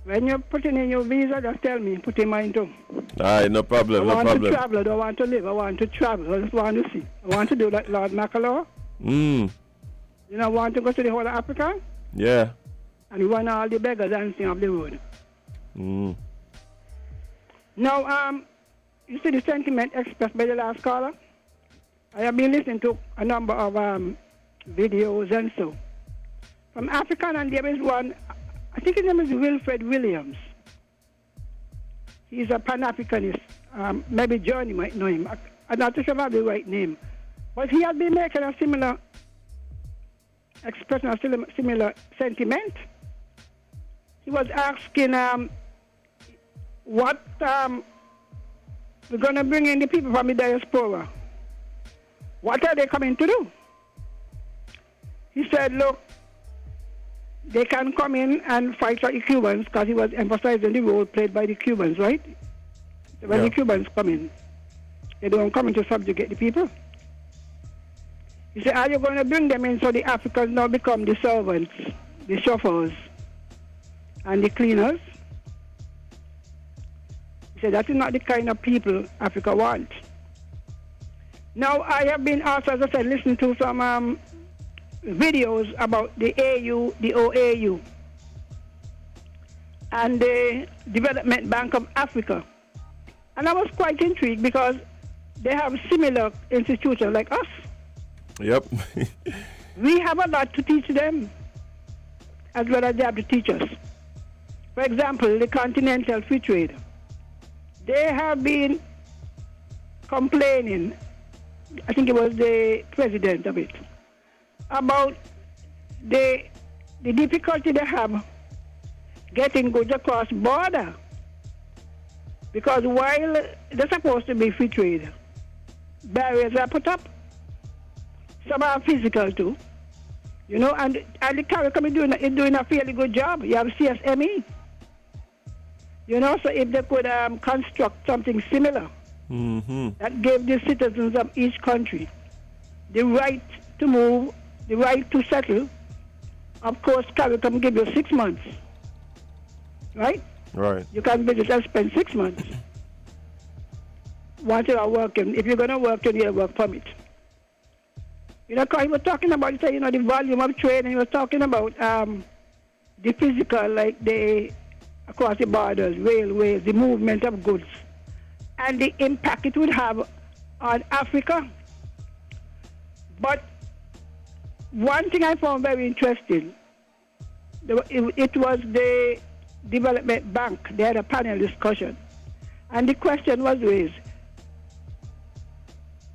When you're putting in your visa, just tell me. Put in mine too. All right, no problem. I want to travel. I don't want to live. I want to travel. I just want to see. I want to do like Lord Macalaw. You know, I want to go to the whole of Africa. Yeah. And run all the beggars dancing up the road. Now, you see the sentiment expressed by the last caller? I have been listening to a number of videos and so. From African, and there is one, I think his name is Wilfred Williams. He's a Pan-Africanist. Maybe Johnny might know him. I'm not sure if I have the right name. But he has been making a similar expression, a similar sentiment. He was asking what we're going to bring in the people from the diaspora. What are they coming to do? He said, look, they can come in and fight for the Cubans, because he was emphasizing the role played by the Cubans, right? When the Cubans come in, they don't come in to subjugate the people. He said, are you going to bring them in so the Africans now become the servants, the chauffeurs, and the cleaners? He said, that is not the kind of people Africa wants. Now, I have been also, as I said, listening to some videos about the AU, the OAU, and the Development Bank of Africa. And I was quite intrigued because they have similar institutions like us. Yep. We have a lot to teach them, as well as they have to teach us. For example, the Continental Free Trade. They have been complaining, I think it was the president of it, about the difficulty they have getting goods across border. Because while they're supposed to be free trade, barriers are put up. Some are physical too. You know, and the CARICOM is doing a fairly good job. You have CSME. You know, so if they could construct something similar that gave the citizens of each country the right to move, the right to settle. Of course, CARICOM give you 6 months, right? Right. You can visit and spend 6 months. Once you are working, if you're going to work, you need a work permit. You know, because he was talking about, you know, the volume of trade, and he was talking about the physical, like the across the borders, railways, the movement of goods, and the impact it would have on Africa. But one thing I found very interesting, it was the Development Bank. They had a panel discussion. And the question was raised,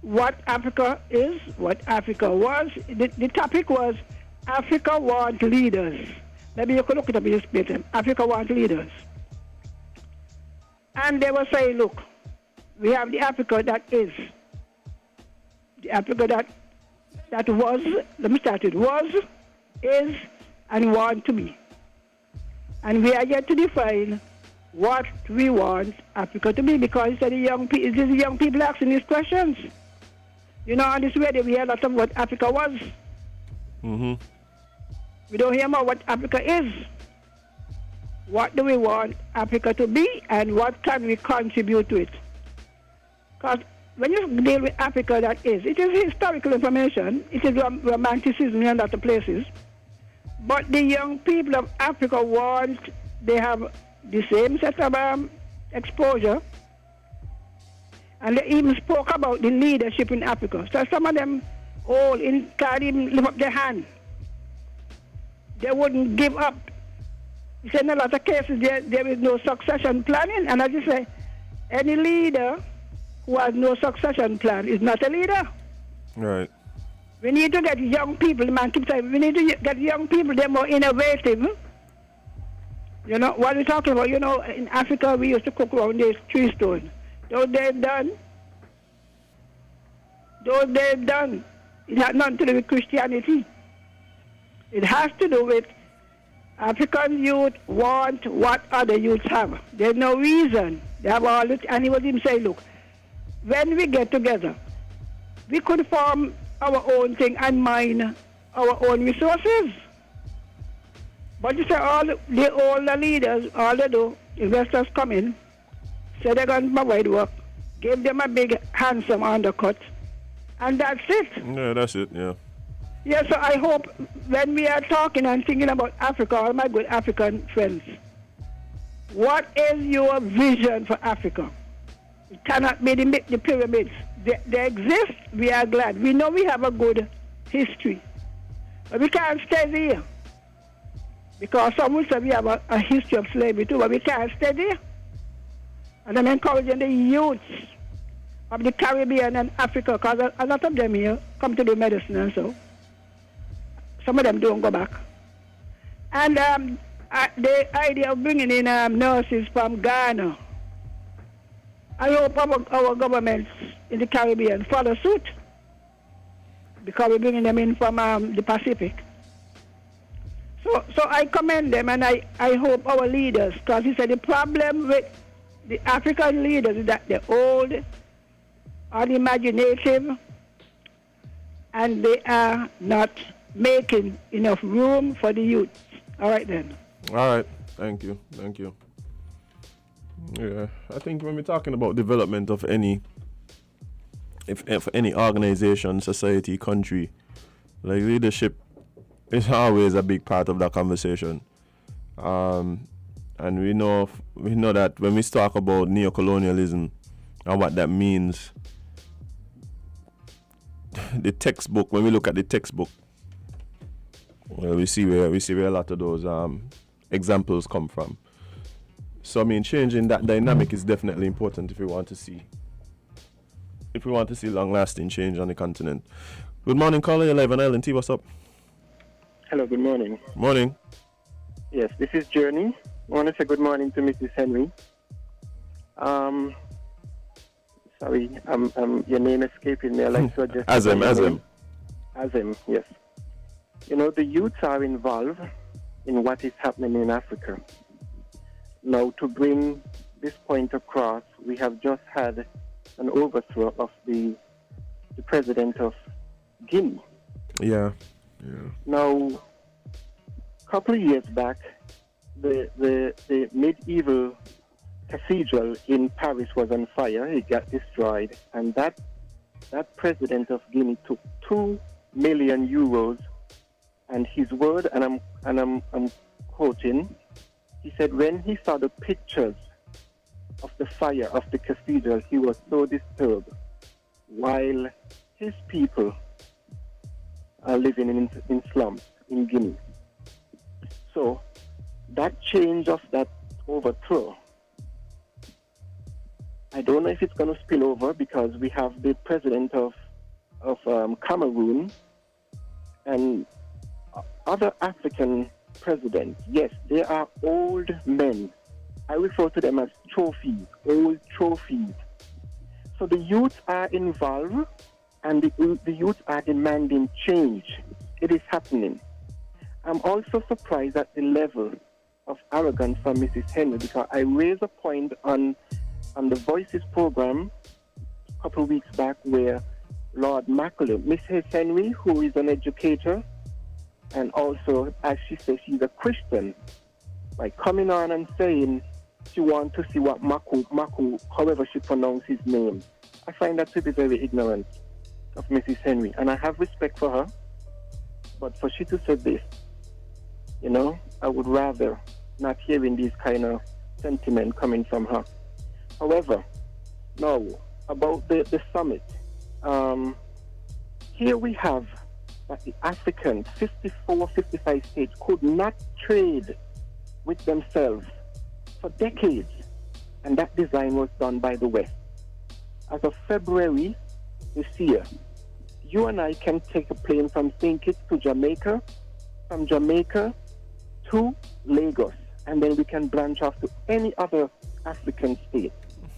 what Africa is, what Africa was. The topic was, Africa wants leaders. Maybe you could look it up in this paper. Africa wants leaders. And they were saying, look, we have the Africa that is. The Africa that was, let me start with, was, is, and want to be. And we are yet to define what we want Africa to be, because it's the young people asking these questions. You know, on this radio we hear a lot of what Africa was. Mm-hmm. We don't hear more what Africa is. What do we want Africa to be, and what can we contribute to it? Because when you deal with Africa that is, it is historical information, it is romanticism in a lot of places. But the young people of Africa they have the same set of exposure, and they even spoke about the leadership in Africa. So some of them all can't even lift up their hand. They wouldn't give up. In a lot of cases there is no succession planning, and as you say, any leader who has no succession plan is not a leader. Right. We need to get young people, man keeps saying, we need to get young people, they're more innovative. You know, what we're talking about, you know, in Africa we used to cook around these tree stones. Those days done. It had nothing to do with Christianity. It has to do with African youth want what other youths have. There's no reason. They have all it, and he was even saying, look, when we get together, we could form our own thing and mine our own resources. But you say all the leaders, all they do, investors come in, say they're going to provide work, give them a big, handsome undercut, and that's it. Yeah, that's it, yeah. Yeah, so I hope when we are talking and thinking about Africa, all my good African friends, what is your vision for Africa? It cannot be the pyramids. They exist, we are glad. We know we have a good history. But we can't stay there. Because some will say we have a history of slavery too, but we can't stay there. And I'm encouraging the youths of the Caribbean and Africa, because a lot of them here come to do medicine and so. Some of them don't go back. And the idea of bringing in nurses from Ghana, I hope our governments in the Caribbean follow suit, because we're bringing them in from the Pacific. So I commend them, and I hope our leaders, because he said the problem with the African leaders is that they're old, unimaginative, and they are not making enough room for the youth. All right then. All right. Thank you. Yeah, I think when we're talking about development of any organization, society, country, like leadership is always a big part of that conversation. And we know that when we talk about neocolonialism and what that means, the textbook, when we look at the textbook, we see where a lot of those examples come from. So I mean, changing that dynamic is definitely important if we want to see long-lasting change on the continent. Good morning, caller. You're live on LNT. What's up? Hello. Good morning. Morning. Yes, this is Journey. I want to say good morning to Mrs. Henry. Sorry, your name escaping me. I like to address Azem. Azem, yes. You know, the youths are involved in what is happening in Africa. Now, to bring this point across, we have just had an overthrow of the president of Guinea. Yeah. Now, a couple of years back, the medieval cathedral in Paris was on fire. It got destroyed, and that president of Guinea took 2 million euros. And his word, and I'm quoting, he said when he saw the pictures of the fire of the cathedral, he was so disturbed, while his people are living in slums in Guinea. So that change of that overthrow, I don't know if it's going to spill over, because we have the president of Cameroon and other African presidents. Yes, they are old men. I refer to them as trophies, old trophies. So the youth are involved, and the youth are demanding change. It is happening. I'm also surprised at the level of arrogance from Mrs. Henry, because I raised a point on the Voices program a couple of weeks back where Lord Macaulay, Mrs. Henry, who is an educator, and also, as she says, she's a Christian, by coming on and saying she wants to see what Maku, however she pronounces his name. I find that to be very ignorant of Mrs. Henry, and I have respect for her, but for she to say this, I would rather not hearing these kind of sentiment coming from her. However, now, about the summit, here we have that the African 54, 55 states could not trade with themselves for decades, and that design was done by the West. As of February this year, you and I can take a plane from St. Kitts to Jamaica, from Jamaica to Lagos, and then we can branch off to any other African state.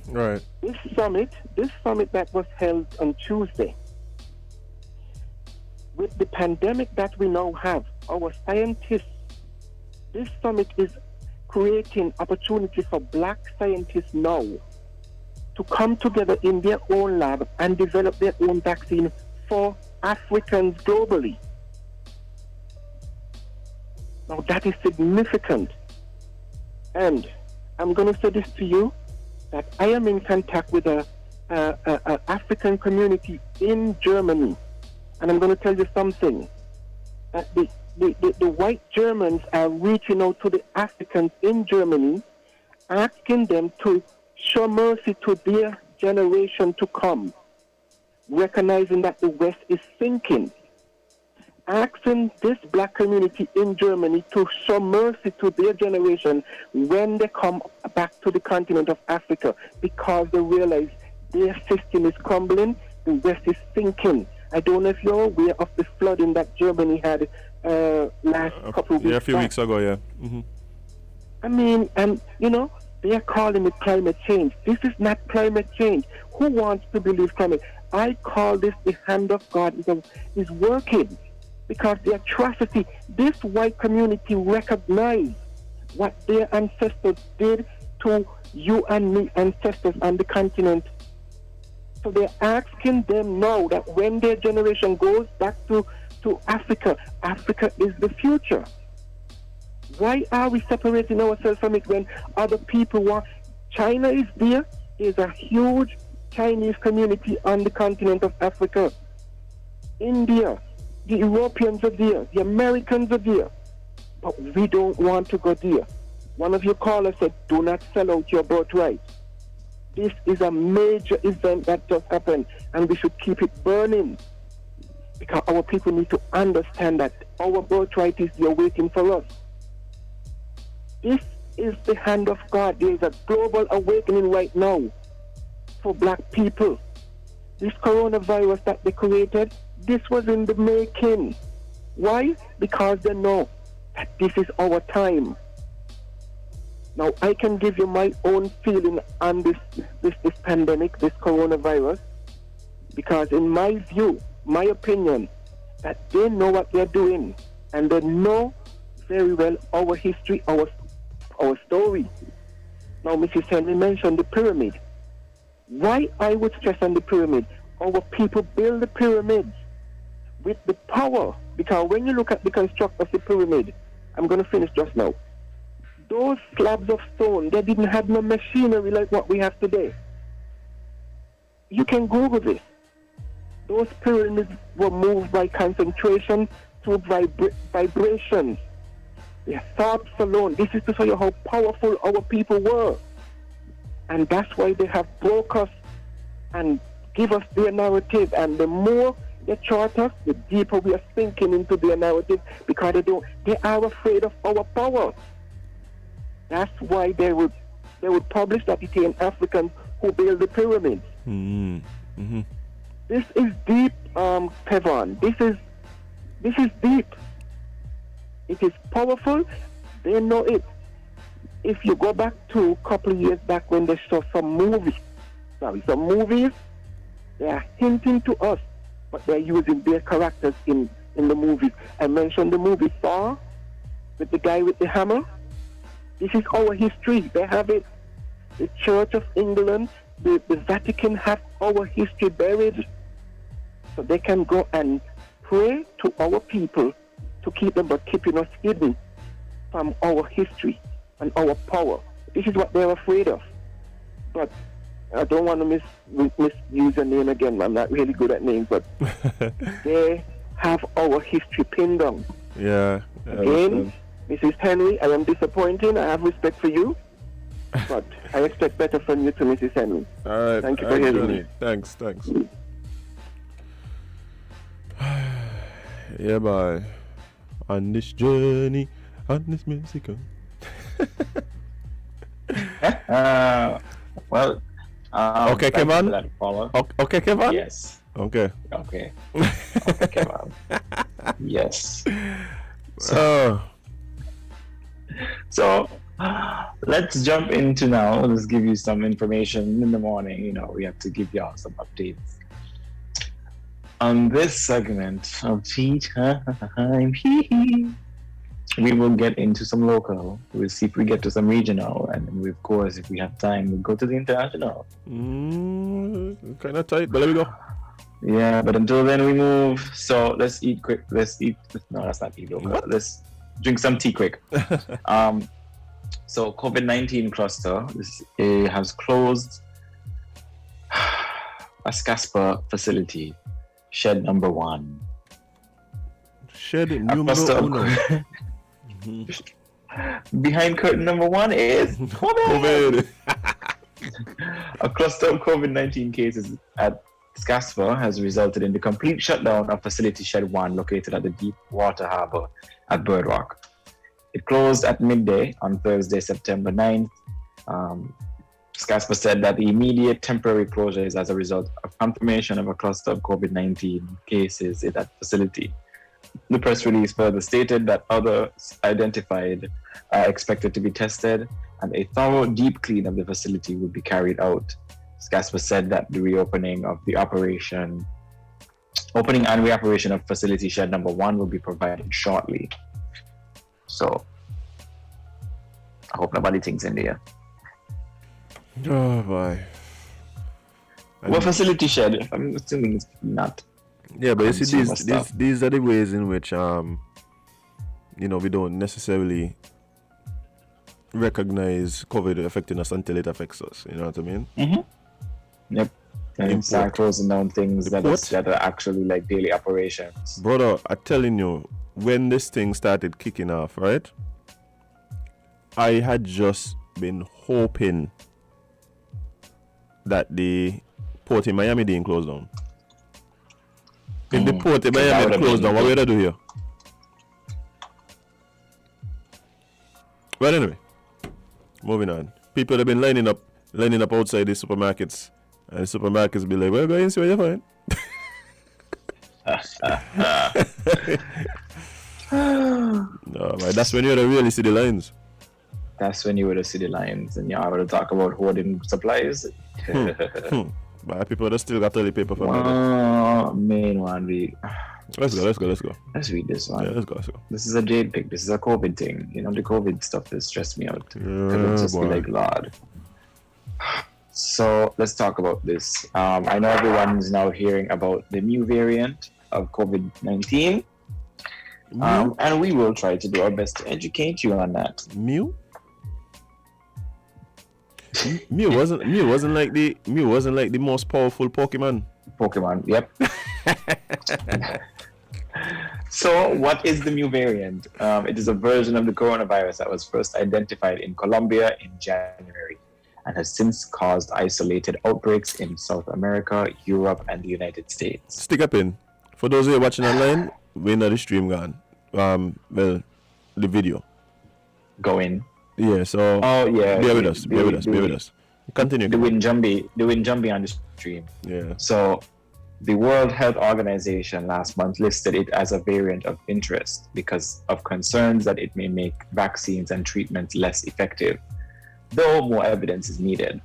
Right. This summit that was held on Tuesday, with the pandemic that we now have, our scientists, this summit is creating opportunity for black scientists now to come together in their own lab and develop their own vaccine for Africans globally. Now that is significant. And I'm going to say this to you, that I am in contact with a African community in Germany. And I'm going to tell you something. The white Germans are reaching out to the Africans in Germany, asking them to show mercy to their generation to come, recognizing that the West is sinking. Asking this black community in Germany to show mercy to their generation when they come back to the continent of Africa, because they realize their system is crumbling, the West is sinking. I don't know if you're aware of the flooding that Germany had last couple of weeks. Yeah, a few weeks ago, yeah. Mm-hmm. I mean, and they are calling it climate change. This is not climate change. Who wants to believe climate? I call this the hand of God is working, because the atrocity, this white community recognize what their ancestors did to you and me, ancestors on the continent. So they're asking them now that when their generation goes back to Africa, Africa is the future. Why are we separating ourselves from it when other people want? China is there. There's a huge Chinese community on the continent of Africa. India, the Europeans are there, the Americans are there. But we don't want to go there. One of your callers said, do not sell out your birthright. This is a major event that just happened, and we should keep it burning, because our people need to understand that our birthright is there waiting for us. This is the hand of God. There is a global awakening right now for black people. This coronavirus that they created, this was in the making. Why? Because they know that this is our time. Now, I can give you my own feeling on this pandemic, this coronavirus, because in my view, my opinion, that they know what they're doing, and they know very well our history, our story. Now, Mrs. Henry mentioned the pyramid. Why I would stress on the pyramid? Our people build the pyramids with the power, because when you look at the construct of the pyramid, I'm going to finish just now. Those slabs of stone, they didn't have no machinery like what we have today. You can Google this. Those pyramids were moved by concentration through vibrations. Their thoughts alone. This is to show you how powerful our people were. And that's why they have broke us and give us their narrative. And the more they chart us, the deeper we are sinking into their narrative, because they are afraid of our power. That's why they would publish that it ain't Africans who build the pyramids. Mm-hmm. This is deep, Kevon. This is deep. It is powerful. They know it. If you go back to a couple of years back when they saw some movies, they are hinting to us, but they're using their characters in the movies. I mentioned the movie Thor with the guy with the hammer. This is our history. They have it. The Church of England, the Vatican have our history buried. So they can go and pray to our people to keep them, but keeping us hidden from our history and our power. This is what they're afraid of. But I don't want to misuse your name again. I'm not really good at names, but they have our history pinned down. Yeah. Again, Mrs. Henry, I am disappointed. I have respect for you, but I expect better from you to Mrs. Henry. All right. Thank you for hearing me. Thanks. Yeah, boy. On this journey, on this musical. Well, okay, Kevon. Okay, Kevon. Yes. Okay, Kevon. Yes. So let's jump into now. Let's give you some information in the morning. You know, we have to give y'all some updates. On this segment of Tea Time, we will get into some local. We'll see if we get to some regional, and then of course, if we have time, we'll go to the international. Kind of tight, but let me go. Yeah, but until then, we move. So let's eat quick. No, that's not eat local. Let's drink some tea quick. So COVID-19 cluster has closed a Scasper facility, shed number 1. Shed number 1. Behind curtain number 1 is COVID. A cluster of COVID-19 cases at Scasper has resulted in the complete shutdown of facility shed 1 located at the Deepwater Harbor at Bird Rock. It closed at midday on Thursday, September 9th. Scasper said that the immediate temporary closure is as a result of confirmation of a cluster of COVID-19 cases in that facility. The press release further stated that others identified are expected to be tested, and a thorough deep clean of the facility will be carried out. Scasper said that the opening and reoperation of facility shed number 1 will be provided shortly. So, I hope nobody thinks in there. Oh boy. What facility shed? I'm assuming it's not. Yeah, but you see, these are the ways in which we don't necessarily recognize COVID affecting us until it affects us. You know what I mean? Mm-hmm. Yep. And start closing down things that are actually like daily operations. Brother, I'm telling you, when this thing started kicking off, right? I had just been hoping that the port in Miami didn't close down. If the port in Miami closed down, what would I do here? Well, anyway, moving on. People have been lining up outside the supermarkets, and the supermarkets be like, "Well, go and see what you find." No, man, that's when you really see the lines. That's when you would see the lines, and you're able to talk about hoarding supplies. But people that still got toilet paper for main one. Let's go. Let's read this one. Yeah, let's go. This is a Jade pick. This is a COVID thing. You know, the COVID stuff has stressed me out. It's just be like, Lord. So let's talk about this. I know everyone's now hearing about the new variant of COVID-19. And we will try to do our best to educate you on that. Mew wasn't like the most powerful Pokemon. Yep. So what is the Mu variant? It is a version of the coronavirus that was first identified in Colombia in January and has since caused isolated outbreaks in South America, Europe, and the United States. Stick up in. For those who are watching online, we know the stream gone. Well, the video. Go in. Yeah, so bear with us. Continue. The Winjumbi on the stream. Yeah. So the World Health Organization last month listed it as a variant of interest because of concerns that it may make vaccines and treatments less effective, though more evidence is needed.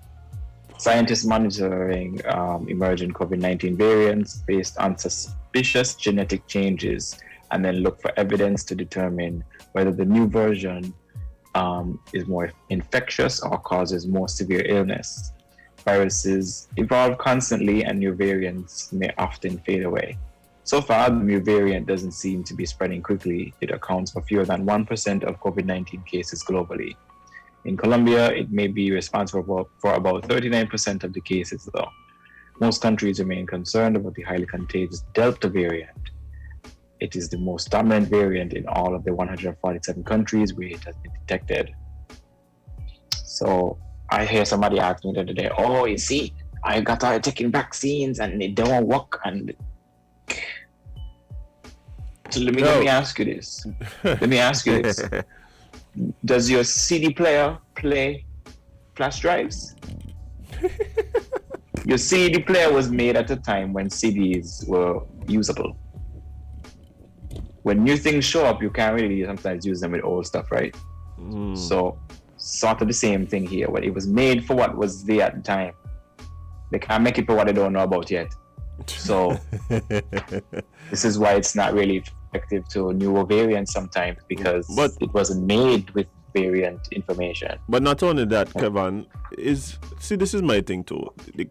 Scientists monitoring emerging COVID-19 variants based on suspicious genetic changes and then look for evidence to determine whether the new version is more infectious or causes more severe illness. Viruses evolve constantly and new variants may often fade away. So far, the new variant doesn't seem to be spreading quickly. It accounts for fewer than 1% of COVID-19 cases globally. In Colombia, it may be responsible for about 39% of the cases, though. Most countries remain concerned about the highly contagious Delta variant. It is the most dominant variant in all of the 147 countries where it has been detected. So I hear somebody ask me the other day, oh, you see, I got started taking vaccines and it don't work. And so let me ask you this. Does your CD player play flash drives? Your CD player was made at a time when CDs were usable. When new things show up, you can't really sometimes use them with old stuff, right? So sort of the same thing here. When it was made for what was there at the time, they can't make it for what they don't know about yet. So this is why it's not really effective to newer variants sometimes, because it wasn't made with variant information. But not only that, Kevon, this is my thing too. The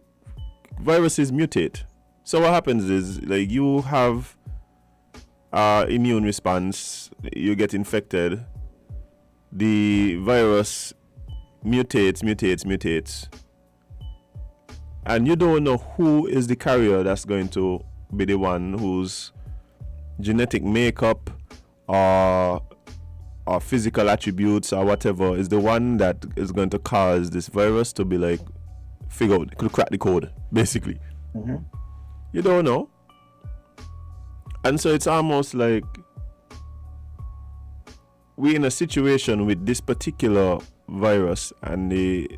viruses mutate. So what happens is, like, you have immune response, you get infected, the virus mutates, and you don't know who is the carrier that's going to be the one whose genetic makeup or physical attributes or whatever is the one that is going to cause this virus to be like crack the code, basically. You don't know. And so it's almost like we're in a situation with this particular virus and the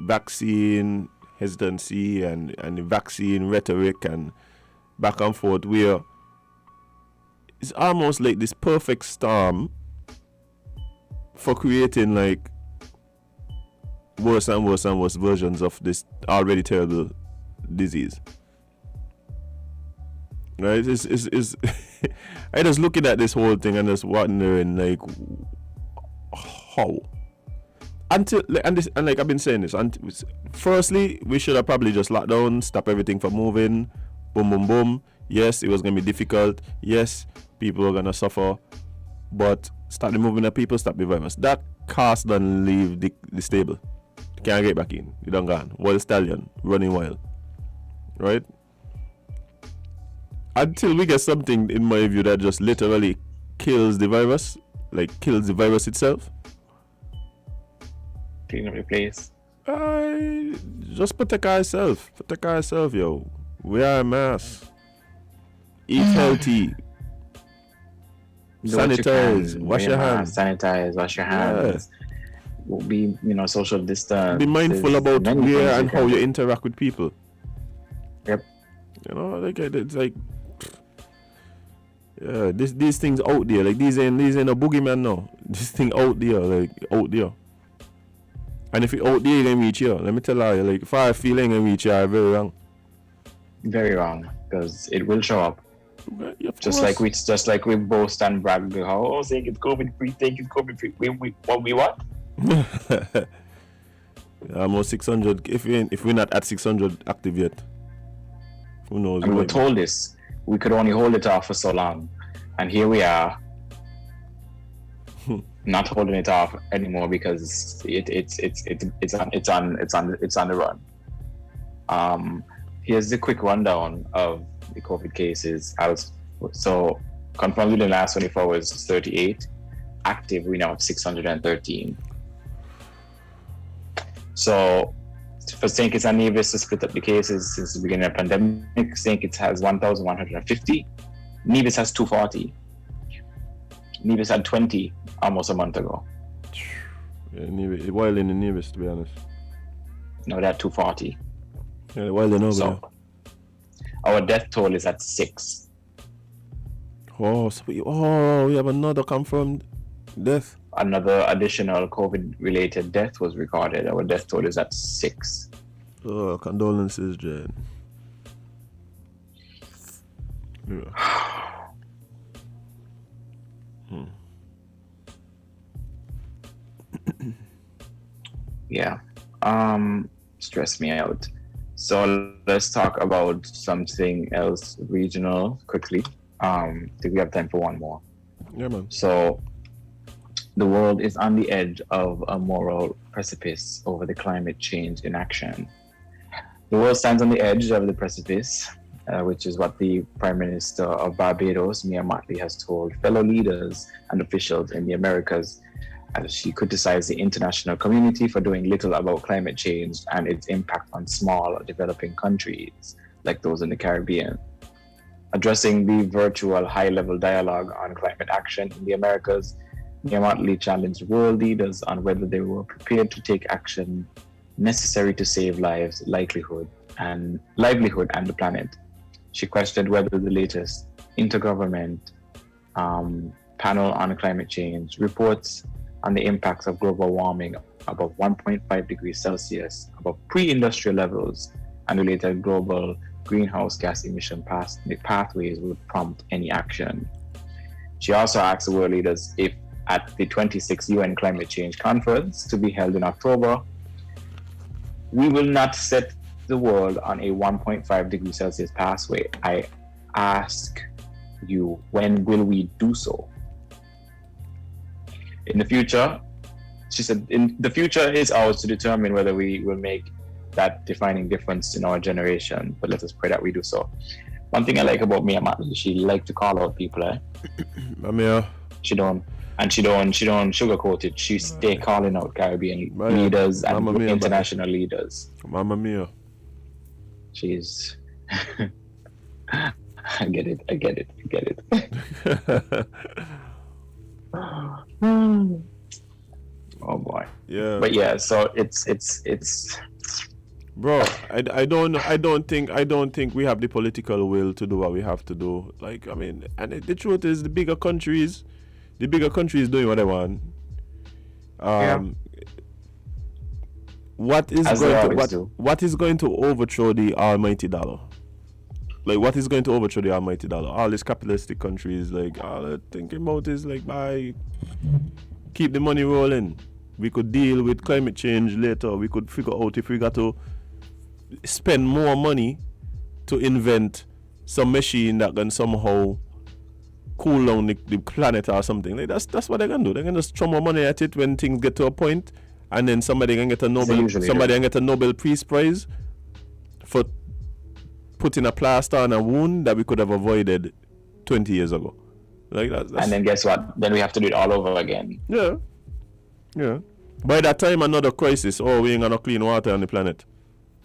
vaccine hesitancy and the vaccine rhetoric and back and forth, where it's almost like this perfect storm for creating like worse and worse and worse versions of this already terrible disease. Right? It's I just looking at this whole thing and just wondering like how. Until and like I've been saying this, firstly, we should have probably just locked down, stop everything from moving, boom, boom, boom. Yes, it was gonna be difficult. Yes, people are gonna suffer, but start the movement of people, stop the virus. That cast don't leave the stable. You can't get back in. You don't gone. Wild stallion running wild, right? Until we get something, in my view, that just literally kills the virus, like kills the virus itself. Clean up the place. Just protect ourselves. Protect ourselves, yo. Wear a mask. Eat healthy. Sanitize. Wash your hands. Sanitize. Wash your hands. Yeah. Be, social distance. Be mindful about where and how you interact with people. Yep. Like it's like, yeah, these things out there, like these ain't a boogeyman now. This thing out there, like out there. And if it out there, then reach here. Let me tell you, like if I feel it, reach here, I'm very wrong. Very wrong, because it will show up. Yeah, just like we boast and brag, saying it's COVID free, think it's COVID free. We what? Almost 600. If we're not at 600 active yet, who knows? And we were told this. We could only hold it off for so long, and here we are, not holding it off anymore because it's on the run. Here's the quick rundown of the COVID cases. So confirmed in the last 24 hours 38. Active, we now have 613. So For St. Kitts and Nevis to split up the cases since the beginning of the pandemic, St. Kitts has 1,150. Nevis has 240. Nevis had 20 almost a month ago. Yeah, Nevis, wild in the Nevis, to be honest. No, they're 240. Yeah, wild in over. So, our death toll is at 6. Oh, so we have another confirmed death. Another additional COVID-related death was recorded. Our death toll is at 6. Oh, condolences, Jade. Yeah. Yeah. Stress me out. So let's talk about something else regional quickly. I think we have time for one more. Yeah, man. So the world is on the edge of a moral precipice over the climate change inaction. The world stands on the edge of the precipice, which is what the Prime Minister of Barbados, Mia Mottley, has told fellow leaders and officials in the Americas, as she criticized the international community for doing little about climate change and its impact on small developing countries like those in the Caribbean. Addressing the virtual high-level dialogue on climate action in the Americas, Mia Mottley challenged world leaders on whether they were prepared to take action necessary to save lives, livelihood, and the planet. She questioned whether the latest intergovernment panel on climate change reports on the impacts of global warming above 1.5 degrees Celsius, above pre-industrial levels, and related global greenhouse gas emission pathways would prompt any action. She also asked the world leaders if at the 26th UN Climate Change Conference to be held in October, we will not set the world on a 1.5 degrees Celsius pathway. I ask you, when will we do so? In the future, she said, in the future is ours to determine whether we will make that defining difference in our generation, but let us pray that we do so. One thing I like about Mia Mottley, she like to call out people, Mia. She don't sugarcoat it. She stay calling out Caribbean leaders and international leaders. Mamma mia. She's I get it. Oh boy. Yeah. But yeah, so it's bro, I don't think we have the political will to do what we have to do. Like, I mean, and the truth is the bigger countries doing what they want. What is going to overthrow the almighty dollar? Like, what is going to overthrow the almighty dollar? All these capitalistic countries, like, all they're thinking about is like, keep the money rolling. We could deal with climate change later. We could figure out if we got to spend more money to invent some machine that can somehow cool down the planet or something. Like, that's what they're gonna do. They're gonna just throw more money at it when things get to a point, and then somebody can get a Nobel Peace Prize for putting a plaster on a wound that we could have avoided 20 years ago. Like that's and then guess what? Then we have to do it all over again. Yeah. By that time, another crisis. Oh, we ain't got no clean water on the planet.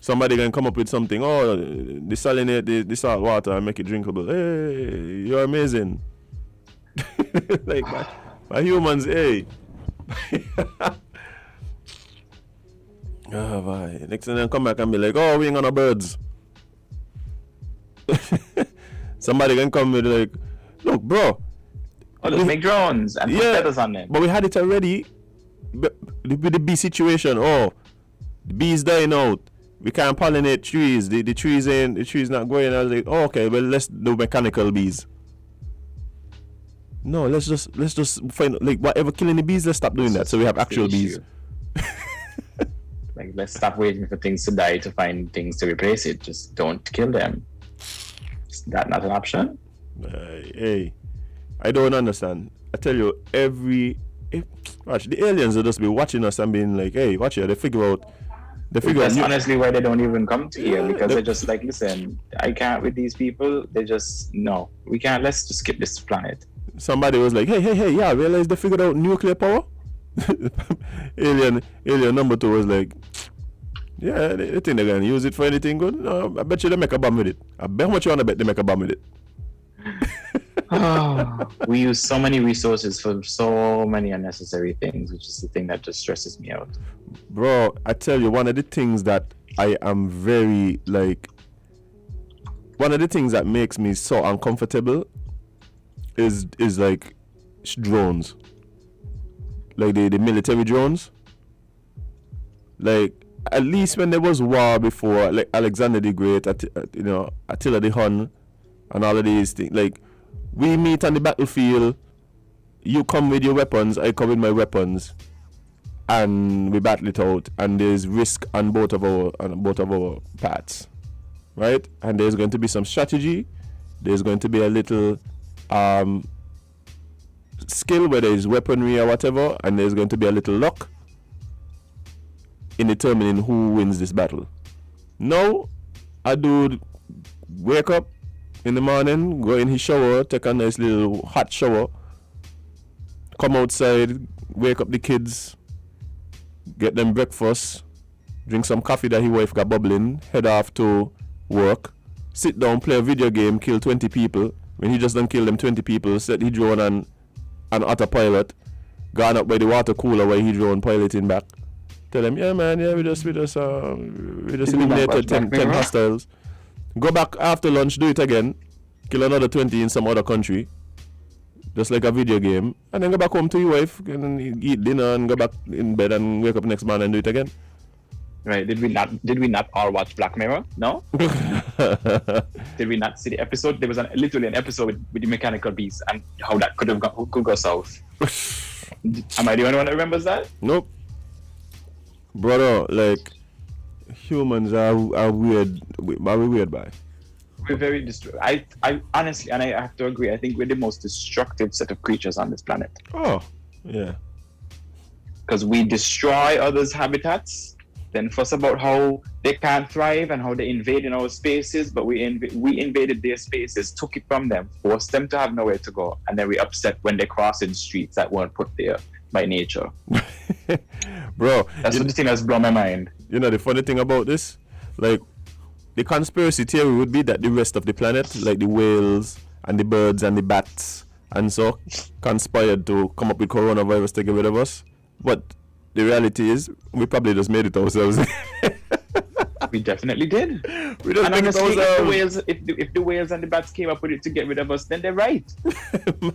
Somebody can come up with something. Oh, desalinate the salt water and make it drinkable. Hey, you're amazing. Like my humans, hey. Oh, boy. Next thing they come back and be like, oh, we ain't got no birds. Somebody can come with like, look, bro. Oh, let's make drones and put feathers on them. But we had it already with the bee situation. Oh, the bees dying out. We can't pollinate trees. The trees not growing. I was like, oh, okay, well, let's do mechanical bees. No, let's just find like whatever killing the bees. Let's stop doing that. So we have actual bees. Like, let's stop waiting for things to die to find things to replace it. Just don't kill them. Is that not an option? Hey, I don't understand. I tell you, watch, the aliens will just be watching us and being like, hey, watch here. They figure out. That's honestly why they don't even come to here, because they're just like, listen, I can't with these people. They just, no, we can't. Let's just skip this planet. Somebody was like, hey, yeah, realize they figured out nuclear power? Alien number 2 was like, Yeah, they think they're gonna use it for anything good. No, I bet you they make a bomb with it. I bet how much you wanna bet they make a bomb with it. We use so many resources for so many unnecessary things, which is the thing that just stresses me out. Bro, I tell you, one of the things that I am very like, one of the things that makes me so uncomfortable is like drones, like the military drones. Like at least when there was war before, like Alexander the Great, Attila the Hun, and all of these things. Like we meet on the battlefield. You come with your weapons, I come with my weapons, and we battle it out. And there's risk on both of our parts, right? And there's going to be some strategy. There's going to be a little skill, whether it's weaponry or whatever, and there's going to be a little luck in determining who wins this battle. Now, a dude wake up in the morning, go in his shower, take a nice little hot shower, come outside, wake up the kids, get them breakfast, drink some coffee that his wife got bubbling, head off to work, sit down, play a video game, kill 20 people. When he just done kill them 20 people, set his drone on autopilot, gone up by the water cooler where he drone piloting back. Tell them, yeah man, yeah, we just eliminated 10 hostiles. Go back after lunch, do it again, kill another 20 in some other country, just like a video game, and then go back home to your wife and eat dinner and go back in bed and wake up next morning and do it again. Right? Did we not all watch Black Mirror? No. Did we not see the episode? There was literally an episode with the mechanical beast and how that could go south. Am I the only one that remembers that? Nope. Brother, like humans are weird. Are we weird by? We're very I honestly, and I have to agree, I think we're the most destructive set of creatures on this planet. Oh, yeah. Because we destroy others' habitats, then fuss about how they can't thrive and how they invade in our spaces, but we invaded their spaces, took it from them, forced them to have nowhere to go, and then we upset when they cross in streets that weren't put there by nature. Bro, that's the thing that's blown my mind. You know the funny thing about this? Like, the conspiracy theory would be that the rest of the planet, like the whales and the birds and the bats and so, conspired to come up with coronavirus to get rid of us. But the reality is, we probably just made it ourselves. We definitely did. We just made it ourselves. If the whales and the bats came up with it to get rid of us, then they're right.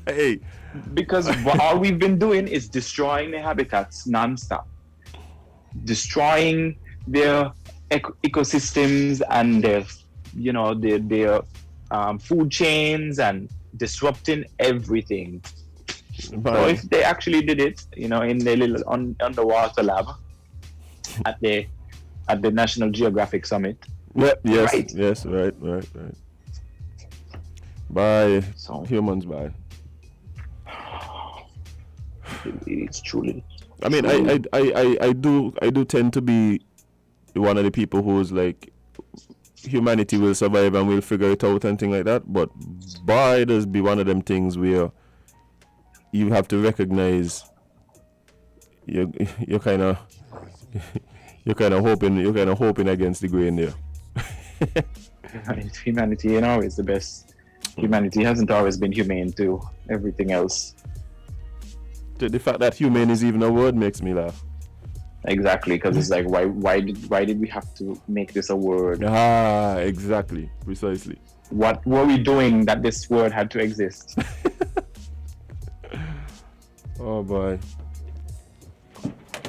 Hey. Because all we've been doing is destroying their habitats non-stop. Destroying their ecosystems and their food chains and disrupting everything. So if they actually did it, in their little underwater lab at the National Geographic Summit. Yeah, yes, right. Bye. So, humans, bye. It's truly. I mean, I do tend to be one of the people who's like, humanity will survive and we'll figure it out and things like that. But boy, does be one of them things where you have to recognize you're kind of hoping against the grain there. Humanity ain't always the best. Humanity hasn't always been humane to everything else. The fact that humane is even a word makes me laugh. Exactly, because it's like, why did we have to make this a word? Exactly, precisely. What were we doing that this word had to exist? Oh boy.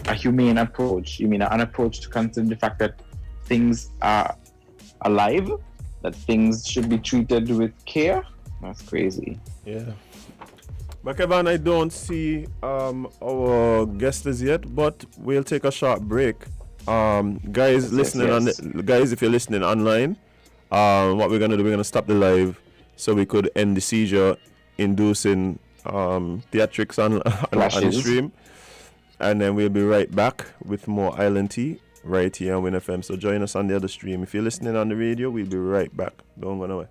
A humane approach. You mean an approach to consider the fact that things are alive, that things should be treated with care? That's crazy. Yeah. But Kevon, I don't see our guest as yet, but we'll take a short break. Guys, guys, if you're listening online, what we're gonna do, we're gonna stop the live so we could end the seizure-inducing theatrics on the stream, and then we'll be right back with more Island Tea right here on Win FM. So join us on the other stream. If you're listening on the radio, we'll be right back. Don't go away.